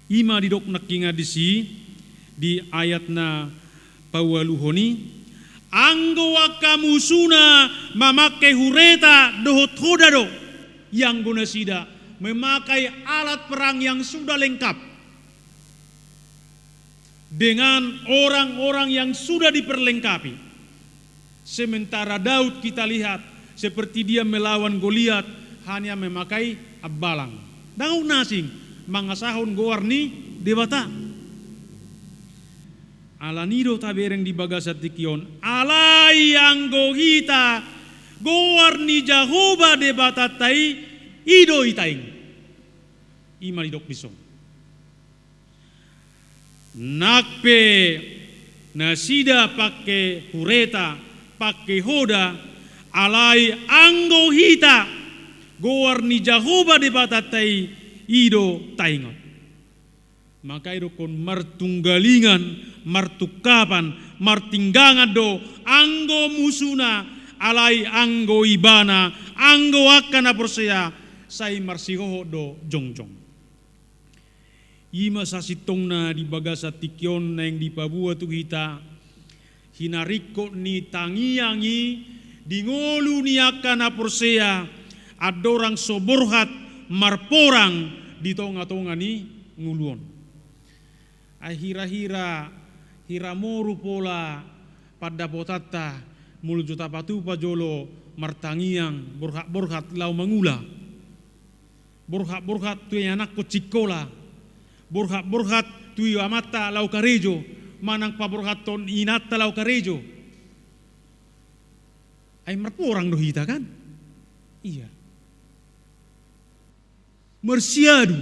ima didok nakinga disi di ayatna pawaluhoni anggo wakamusuna mamakai hureta dohot hodado yang guna sida memakai alat perang yang sudah lengkap dengan orang-orang yang sudah diperlengkapi. Sementara Daud kita lihat seperti dia melawan Goliat hanya memakai abalang. Daun nasing mangasahon goarni debata. Alanido tabereng di bagasat tikion. Alai yang gohita goarni Jahoba debata tai ido itaing. Ima didok bisong. Nakpe nasida pakai hureta pakai hoda alai anggo hita goar ni Jahoba de batatai ido taingon. Maka ido kon martunggalingan martukapan martinggangan do anggo musuna alai anggo ibana anggo akana persea sai marsihoho do jongjong. Ima sasitongna di bagasa tikion na yang dipabua tu hita hinariko ni tangiangi di ngolu ni akana persea adorang soborhat marporang di tonga-tonga ni nguluon. Ahira-hira hiramoru pola pada potata muljuta patu pajolo martangiang borhat lau mangula. Borhat tu yang anak kocikola. Borhat tu amata lau karejo. Manang paborhaton inata lau karejo. Ay marporang do hita kan? Iya. Mersiadu.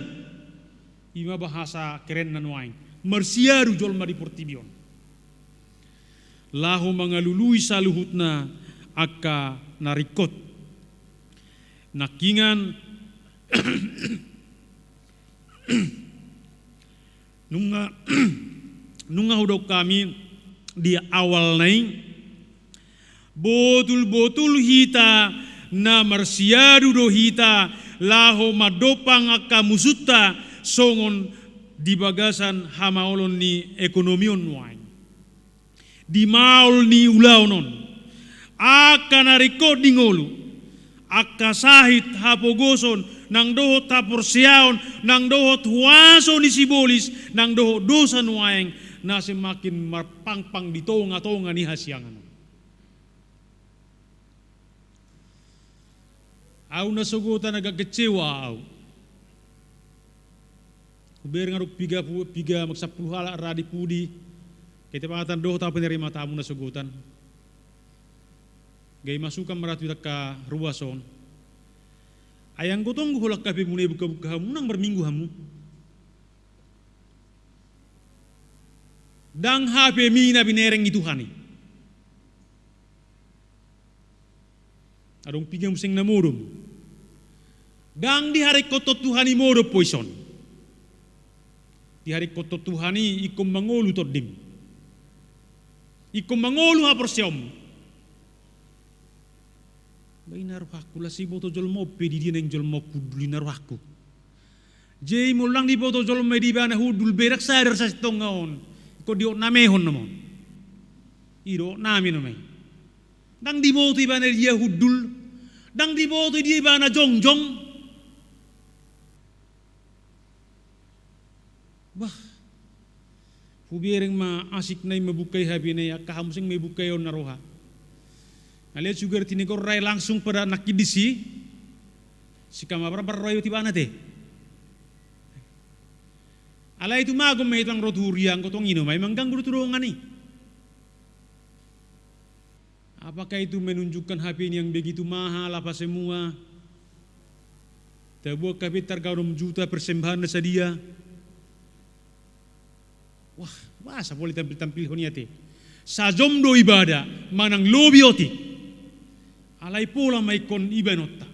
Ima bahasa keren nan wain. Mersiadu jolma di portibion. Lahu mangalului saluhutna akka narikot. Nakingan nunga hudok kami di awal naing botul hita na marsiadu do hita laho madopang akka musuta songon di bagasan hamaolon ni ekonomion wain di maul ni ulaunon akka narikot di ngolu akka sahit hapogoson nang dohot haporsiaon nang dohot huaso ni sibolis nang dohot dosa nuaeng na semakin marpangpang di tonga-tonga ni hasiangan. Au nasugutan nagagkecewa au. Kuber ngaruk piga magsapuluh hala radi pudi. Kita pangatan dohot apa penerima tamu nasugutan. Gay masukan meratu ka ruason. Ayang gotong gulak kape munai buka-buka hamu nang berminggu hamu. Dang hape mina binereng itu hani. Adong piga museng na modom. Dang di hari koto Tuhani modo poison. Di hari koto Tuhani ikom mangolu todim. Ikom mangolu haporsiom. Bayi naruh aku lah si boto jol mope di dia neng jol mopu duli naruh aku. Jai mulang di boto jol me di bana hudul berak sadar sa tongaon. Ko diok namehon namon. Iro nami namai. Dang di boto ibana dia hudul. Dang di boto dia ibana jongjong. Bah. Hubiereng ma asik nai mebukai habi nai akahamusing mebukai on naroha. Aliat juga tinigor rai langsung pada nakidisi si kamabra barroyo tibana te. Ala itu magom may itang roturiang kotong ino may mengganggu turungan ni. Apakah itu menunjukkan HP ini yang begitu mahal apa semua? Tebuak kapit targa 6 juta persembahan sa dia. Wah, masa boleh tampil honiate. Sa jomdo ibadah manang lobioti. Alai pola may kon ibanota.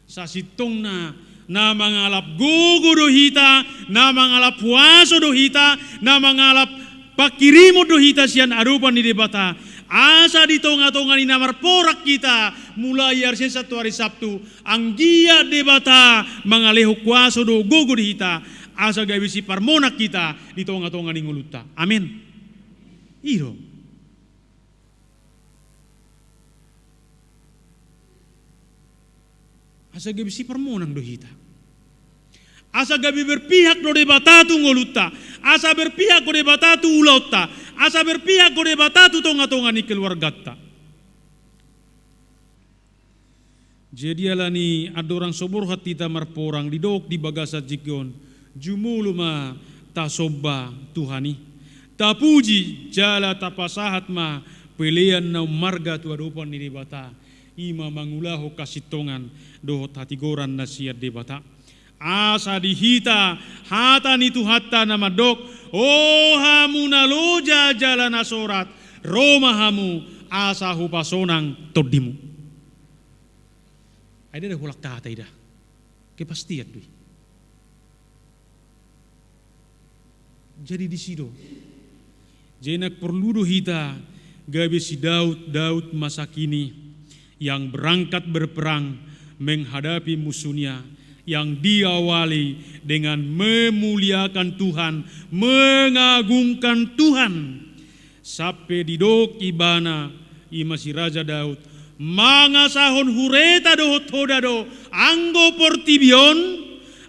Sasitongna na mangalap gugu dohita, na mangalap puaso dohita, na mangalap pakirimo dohita sian arupan di debata. Asa di tonga-tonga ni namar porak kita mulai hari satu hari Sabtu anggia debata mangaleho kuaso do gugu dohita. Asa gabisi parmonak kita di tonga-tonga ni nguluta. Amin. Iro. Asa gabi si permonang dohita. Asa gabi berpihak do debatatu ngoluta. Asa berpihak do debatatu ulauta. Asa berpihak do debatatu tonga-tonga ni keluargata. Jadi alani adorang sobor hati ta marporang didok di bagasa jigon. Jumulu ma tasoba Tuhani. Tapuji jala tapasahat ma pelian na marga tu adopan ni debata. Ima mangulaho kasitongan dohot hati goran nasiat debata. Asa dihita hata nitu hatta nama dok. Oh hamu naloja jalan asorat. Roma hamu asa hupasonang todimu. Ada dah hulak kata ida. Kepastian dui. Jadi di sido. Jenak perlu dohita gabe si Daud masa kini yang berangkat berperang menghadapi musuhnya yang diawali dengan memuliakan Tuhan, mengagungkan Tuhan. Sampai didok ibana ima si Raja Daud mangasahon hureta dohot hodado anggo portibion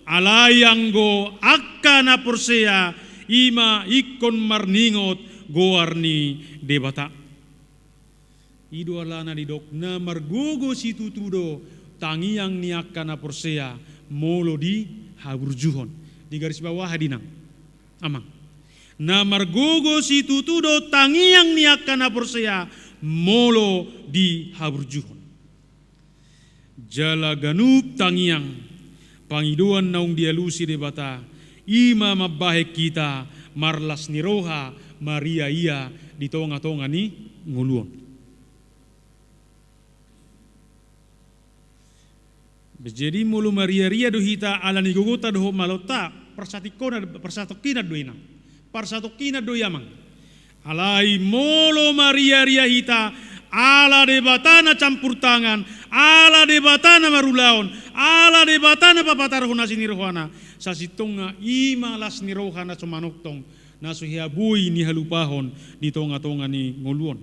alai anggo akkana porsea ima ikon marningot goarni debata. Ido alana didok na margogo si tutudo tangiang niakana porsea molo di haburjuhon di garis bawah hadinang amang na margogo si tutudo tangiang niakana porsea molo di haburjuhon jala ganup tangiang pangiduan naung dialusi debata ima mabahe kita marlas niroha Maria ia di tonga-tonga ni nguluon. Jadi mulu Maria dohita ala ni gugota doho malota persatokina doina persatokina doyamang alai molo Maria hita ala debatana campur tangan ala debatana marulaon ala debatana papatarhona sinirohana sasitonga imalas nirohana sumanoktong nasuhiabui ni halupahon di tonga-tonga ni nguluon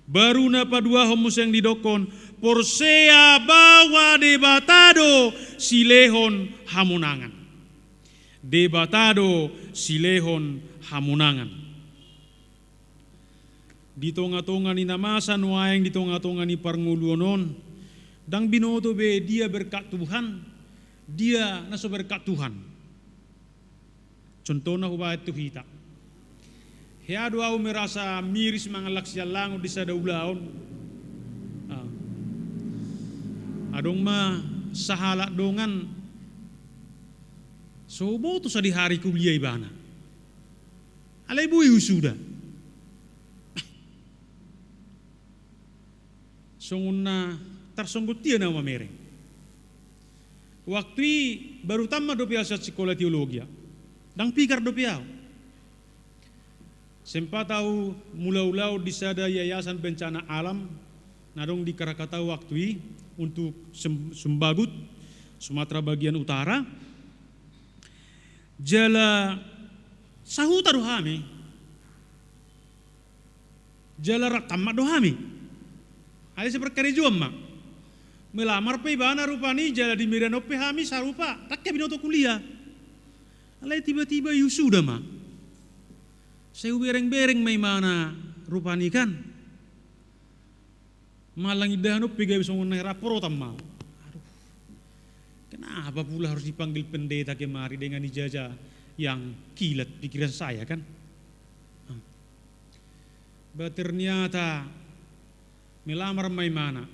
baru na padua homus yang didokon porsea bawa debatado silehon hamunangan. Debatado silehon hamunangan. Di tonga-tonga ni namasan waeng di tonga-tonga ni parnguluonon. Dang binoto be dia berkat Tuhan. Dia naso berkat Tuhan. Contohnya hubayat tuhita. Heado au merasa miris mangalak sialango di sadaulaon. Adong ma sahala dongan sobo tu sa di hari kuliah ibana. Alay bui usuda. Sunguna tarsonggot dia nama mereng. Waktu baru tamat dopiau sa sekolah teologia. Dang pikar dopiau. Sempat tahu mula-ulau di sada yayasan bencana alam. Nadong di Krakatau waktu untuk Sembagut, Sumatera bagian utara. Jala sahuta dohami. Jala rakama dohami. Ada seperti juam mak. Melamar pe bana rupani jala di Medan ope hami sarupa. Rakyat binoto kuliah. Alai tiba-tiba yusuda mak. Saya bereng-bereng may mana rupani kan. Malang idahan ope gaya bisa ngunai rapor otam. Kenapa pula harus dipanggil pendeta kemari dengan ijazah yang kilat pikiran saya kan? Ternyata melamar may mana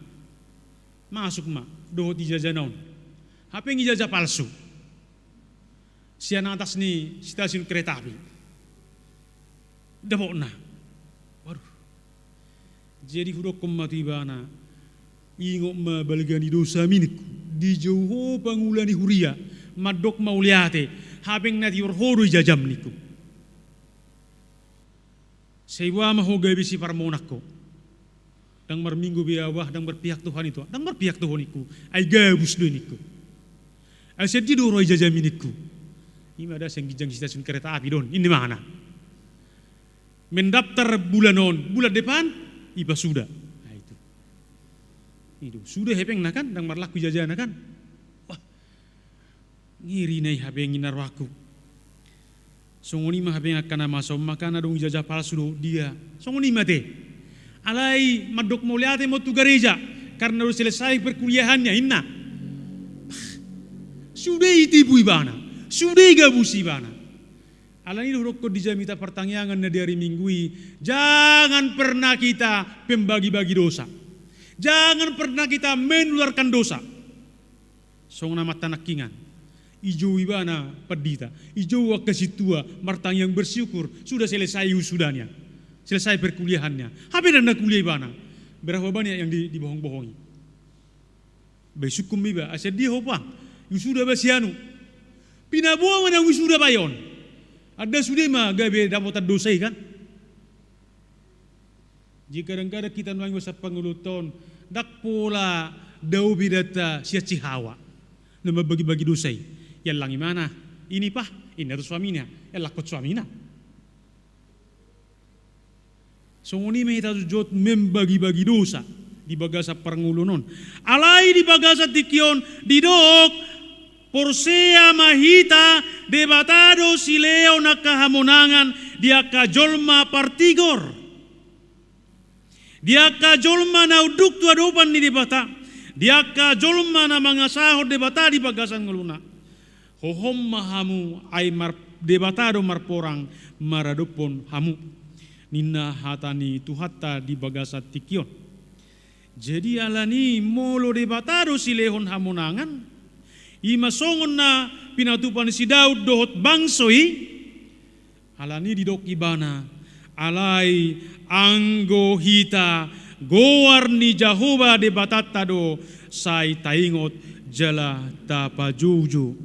masuk mak dohot ijazah naon. HP ijazah palsu. Sian atas ni stasiun kereta api. Dapok na. Waduh. Jadi hudok kematibana ingok ma balgani dosa minik di jauho pangulani huria madok mauliate habeng nati orhodo jajam niku sewa mahoga bisi parmonakko dang marminggu biawah dang berpihak Tuhan itu dang berpihak Tuhan iku ay gabus do niku ay sedih do roy jajam niku ini ada senggijang stasiun kereta api don ini mana mendaftar bulan depan iba sudah nah, itu sudah hepeng nakan dang marlaku jajana kan wah ngiri nai habeng inarwaku songoni mah habeng akan masuk makan adong jajah palsu do dia songoni mate alai madok mauliate mau tu gereja karena udah selesai perkuliahannya inna sudah itipu ibana sudah gabus ibana alani rokok dijamita pertanyaan dari minggui jangan pernah kita pembagi-bagi dosa jangan pernah kita menularkan dosa song nama tanakingan ijo ibana pedita ijo wakasitua martang yang bersyukur sudah selesai usudanya selesai perkuliahannya habis dan kuliah ibana berapa banyak yang dibohong-bohongi besukum iba asyad dia hopang sudah basianu pinabuang yang sudah bayon ada sudah mah gabe dapat dosa kan jika kadang-kadang kita nuang sa panguluton dak pola dau bidata sia cihawa nama bagi-bagi dosa yang langi mana ini pah ini harus suaminya yang lakot suaminya songoni mehita jot membagi-bagi dosa di bagasa pangulunon alai di bagasa tikion di dok Porsea mahita debatado sileo na kahamonangan dia kajolma partigor. Dia kajolma na uduk tu adopan ni debata. Dia kajolma na mangasahod debata di bagasan ngeluna. Hohom mahamu ay debatado marporang maradopon hamu. Nina hatani tuhata di bagasa tikion. Jadi alani molo debatado silehon hamonangan. Ima songon na pinatupan si Daud dohot bangsoi alani didok ibana alai anggo hita goar ni Jahoba de batatado sai taingot jala tapajuju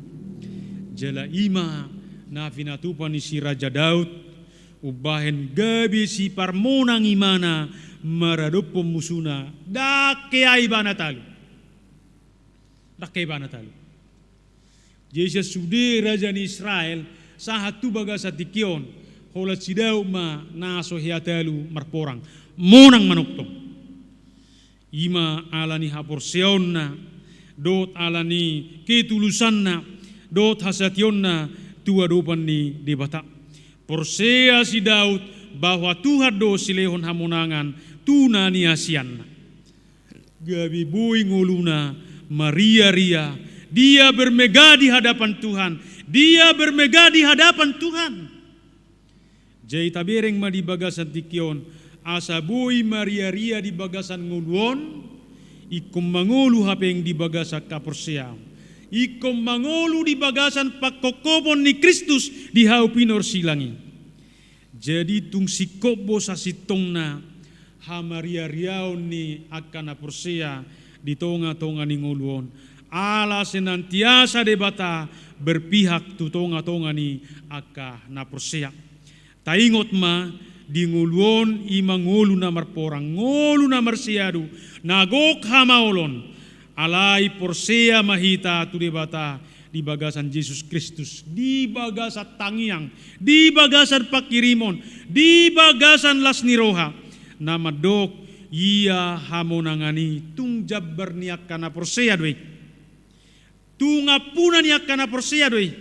jala ima na pinatupan si Raja Daud ubahen gabi si parmonang imana maradopom musuna dake ibana talu Yesus sudah raja ni Israel sahatu bagasa tikion holat sidau ma naso hiatalu marporang monang manuktong ima alani haporseonna dot alani ketulusanna dot hasationna tua dopan ni debata porsea si Daud bahwa Tuhan do silehon hamonangan tuna ni asianna gabi bui ngoluna Maria ria dia bermegah di hadapan Tuhan. Dia bermegah di hadapan Tuhan. Jai tabereng ma di bagasan tikion. Asabui Maria ria di bagasan nguluon. Ikum mangulu hapeng di bagasan kaporseam. Ikum mangulu di bagasan pakokobon ni Kristus di haupinor silangi. Jadi tung sikobo sa sitongna ha Maria riaon ni akana porsea di tonga-tonga ni nguluon. Allah senantiasa debata berpihak tu tonga-tonga ni aka na porsea. Taingot ma di nguluon ima ngulu na marporang ngulu na marsiadu nagok hamaolon alai porsea mahita tu debata di bagasan Yesus Kristus di bagasan tangiang di bagasan pakirimon di bagasan lasniroha nama dok ia hamonangani tung jabbar niak kana porsea doi tunga puna niak kana porsea doi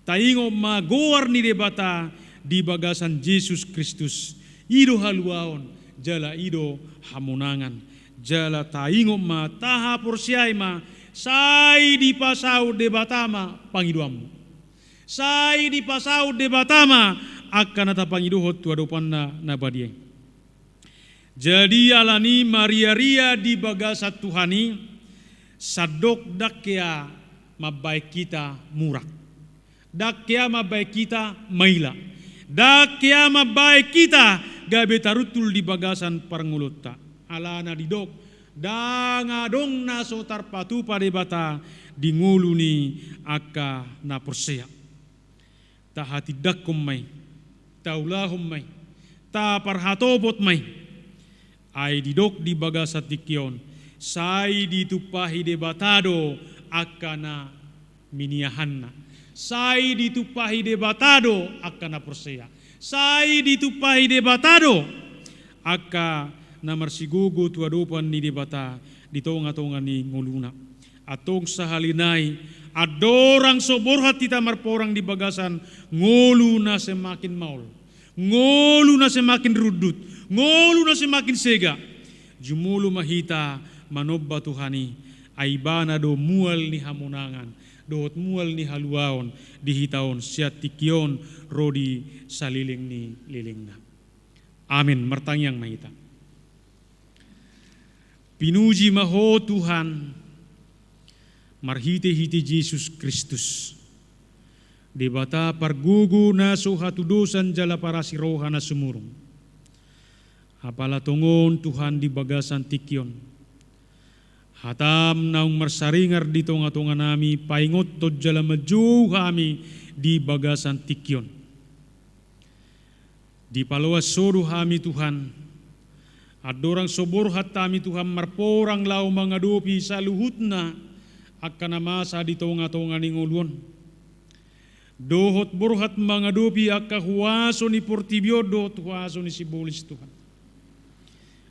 taingo magoar ni debata di bagasan Yesus Kristus ido haluaon jala ido hamonangan jala taingo ma taha porsea ma sai di pasau debatama pangiduamu sai di pasau debatama akan ata pangiduhot tu adopanna na badieng jadi alani Maria ria di bagasat Tuhani sadok dakya mabaik kita murak dakya mabaik kita maila dakya mabaik kita gabe tarutul di bagasan parngulutta alana didok dangadong na so tarpatu pa debata di ngulu ni aka na persea. Ta hatidak may, taulahom may, ta parhatobot may, ay didok di baga sa tikyon, say ditupahi debatado aka na miniahan na. Say ditupahi debatado aka na persea. Say ditupahi debatado aka na marsigugo tuadopan ni debata ditonga-tonga ni nguluna. Atong sa halinay adorang soborhat tita marporang di bagasan ngulu na semakin maul. Ngulu na semakin rudut. Ngulu na semakin sega. Jumulu mahita manobba Tuhani ay bana do mual ni hamunangan. Dohot mual ni haluaon dihitaon siat tikyon rodi saliling ni lilingna. Amin. Martangyang mahita. Pinuji maho Tuhan marhite-hite Yesus Kristus. Debata pargugu na suhatudusan jala para siroha na sumurong. Apala tungon Tuhan di bagasan tikyon. Hatam naung marsaringar di tonga-tonga nami paingot to jala maju kami di bagasan tikyon. Di palawas soru kami Tuhan. Adorang soborhat kami Tuhan marporang lau mangadopi sa luhut na akan masa di tonga-tonga ni nguluan. Dohot borhat mangadopi akka huaso ni portibio dohot huaso ni sibolis Tuhan.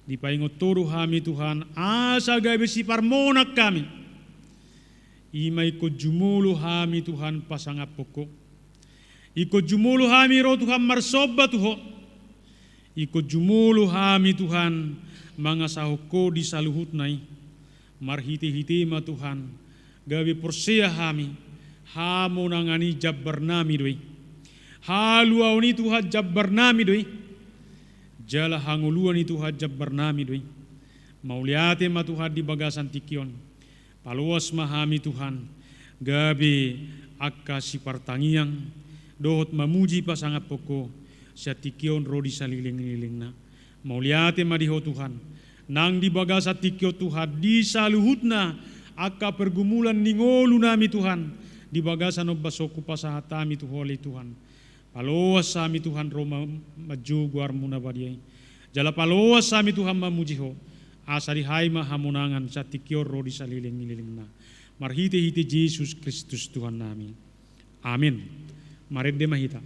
Di paingot toro kami Tuhan asa gabe si parmonak kami. Imay ko jumulu kami Tuhan pasangap poko. Iko jumulu kami ro Tuhan marsoba tuho. Iko jumulu kami Tuhan mga sahoko di saluhut nai. Marhiti-hiti ma Tuhan. Gabi porsia kami. Hamo nangani jabbar nami doi. Haluaw ni Tuhan jabbar nami doi. Jala hanguluan ni Tuhan jabbar nami doi. Mauliate ma Tuhan di bagasan tikyon. Paluas mahami Tuhan. Gabi akka si partangiang. Dohot mamuji pasangat poko. Sa tikyon rodi saliling-liling na. Mauliate madiho Tuhan. Nang di bagasa tikyo Tuhan di saluhut na. Akka pergumulan ningolu nami Tuhan. Di bagasan o basoku pasahatami tuholi Tuhan. Paloas sami Tuhan Roma maju guar muna badiyay. Jala paloas sami Tuhan mamujiho. Asari haima hamunangan sa tikyo rodi saliling-liling na. Marhite-hite Yesus Kristus Tuhan nami. Amin. Marende mahita.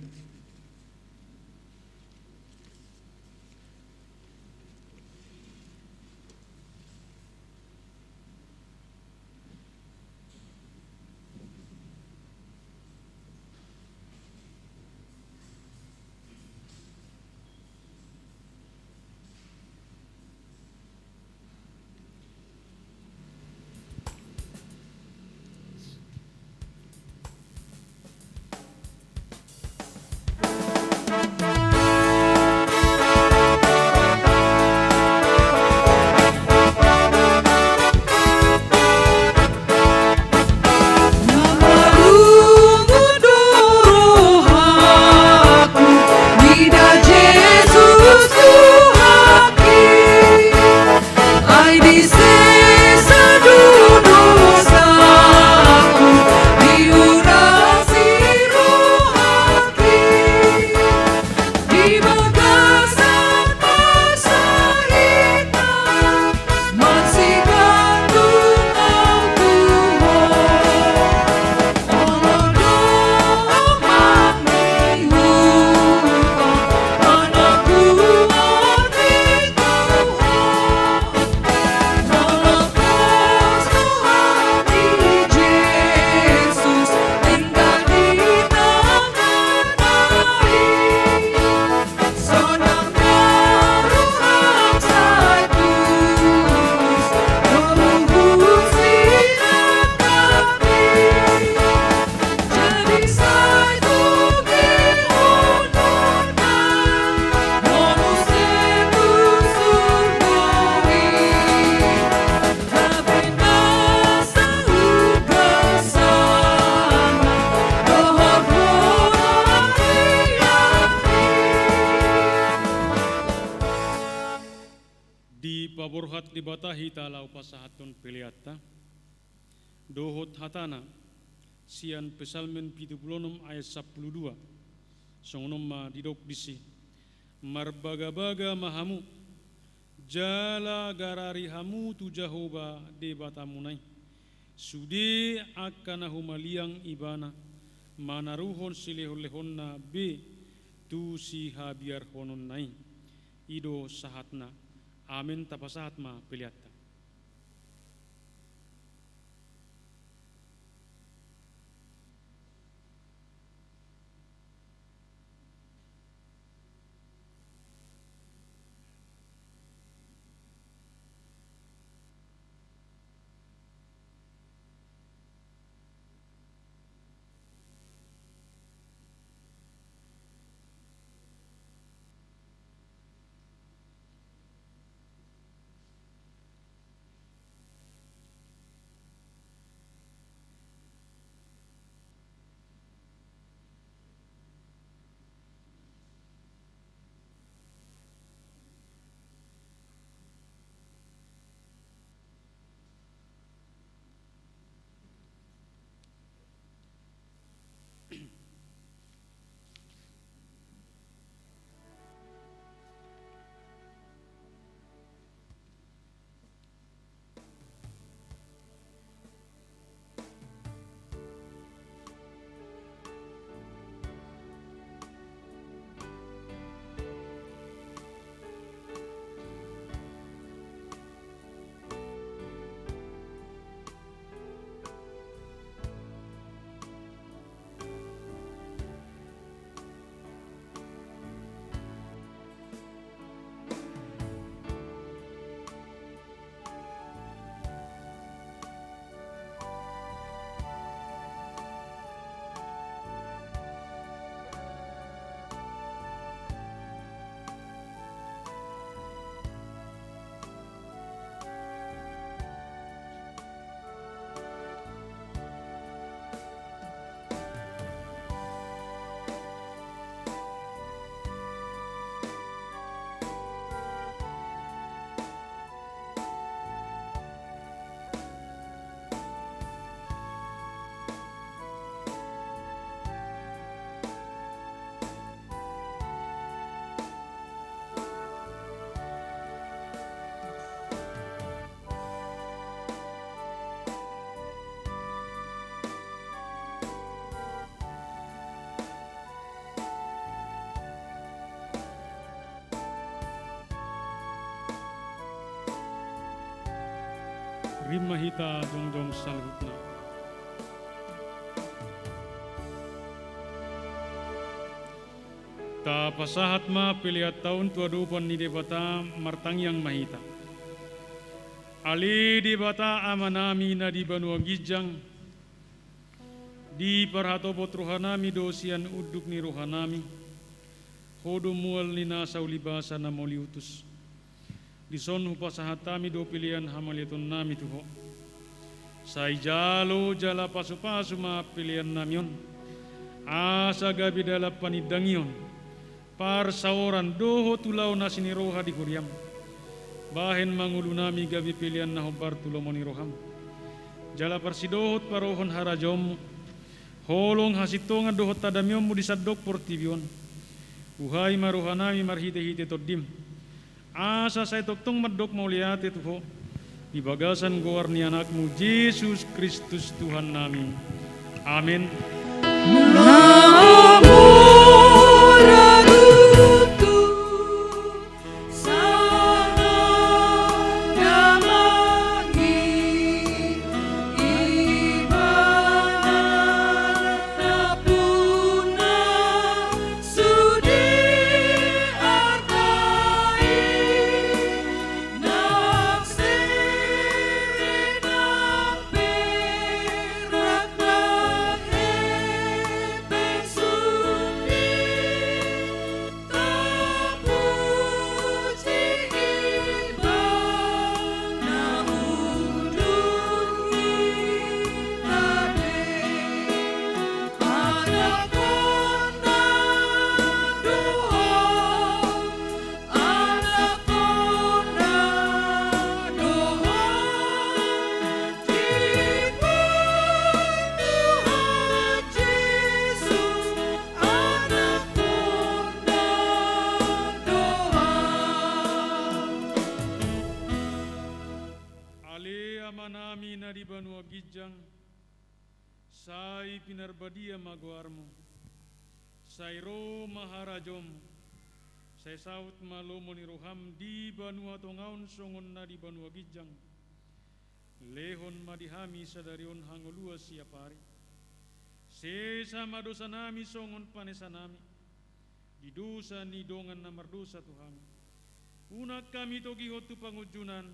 Tuhat di bata hita lau pasahatun peliata. Dohot hatana sian pesalmen 76 ayat 12. Songonom ma didok disi. Marbaga-baga mahamu jala garari hamu tu Jahoba de batamunai. Sude akana humaliang ibana manaruhon silehon-lehonna be tu si habiar honon nai. Ido sahatna. Amin tapasahat ma peliata. Rimma hita jongjong salhutna. Ta pasahat ma pilihat tahun tua dupan ni debata martangyang mahita. Ali debata amanami na di Banua Gijang. Di parhatobot rohanami dosian uduk ni rohanami. Hodo mual ni nasa ulibasa na moliutus. Di son pasahatami do pilihan hamaliton nami tuho. Sai jalo jala pasu-pasu ma pilihan namion. Asa gabi dala panidangyon. Par saoran doho tulau nasini roha di kuriam. Bahen mangulu nami gabi pilihan na hobar tulomoni roham. Jala parsidohot parohon harajom. Holong hasitonga dohot tadamiom mu disadok portibion. Uhai marohanami marhite-hite todim. Asa saya toktong madok mauliate tuho di bagasan goar ni anakmu Yesus Kristus Tuhan nami. Amin. gijang, sai pinarbadia maguarmo, sai ro maharajom, sai saut malomo ni roham di banua tongaon songon na di banua gijang, lehon madihami sadarion hangolua siapari, sesama dosa nami songon panesa nami, di dosa ni dongan namar dosa Tuhan, unak kami togi hotu pangujunan,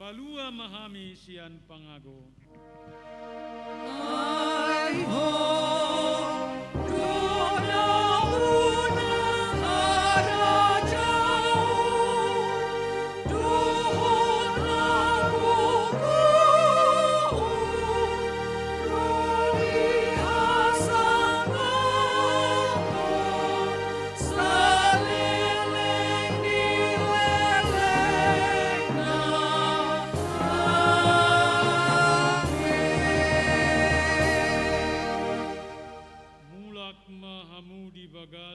palua mahami sian pangago.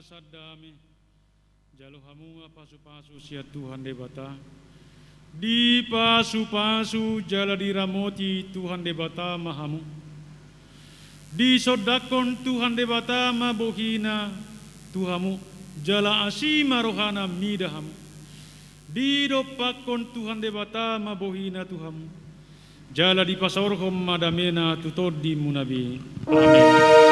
Sadame jalo hamunga pasu-pasu sia Tuhan debata di pasu-pasu jala diramoti Tuhan debata mahamu di sodakon Tuhan debata mabohina Tuhamu jala asima rohana midahamu di dopakon Tuhan debata mabohina Tuhamu jala di pasaurhom madamena tutod di munabi amin.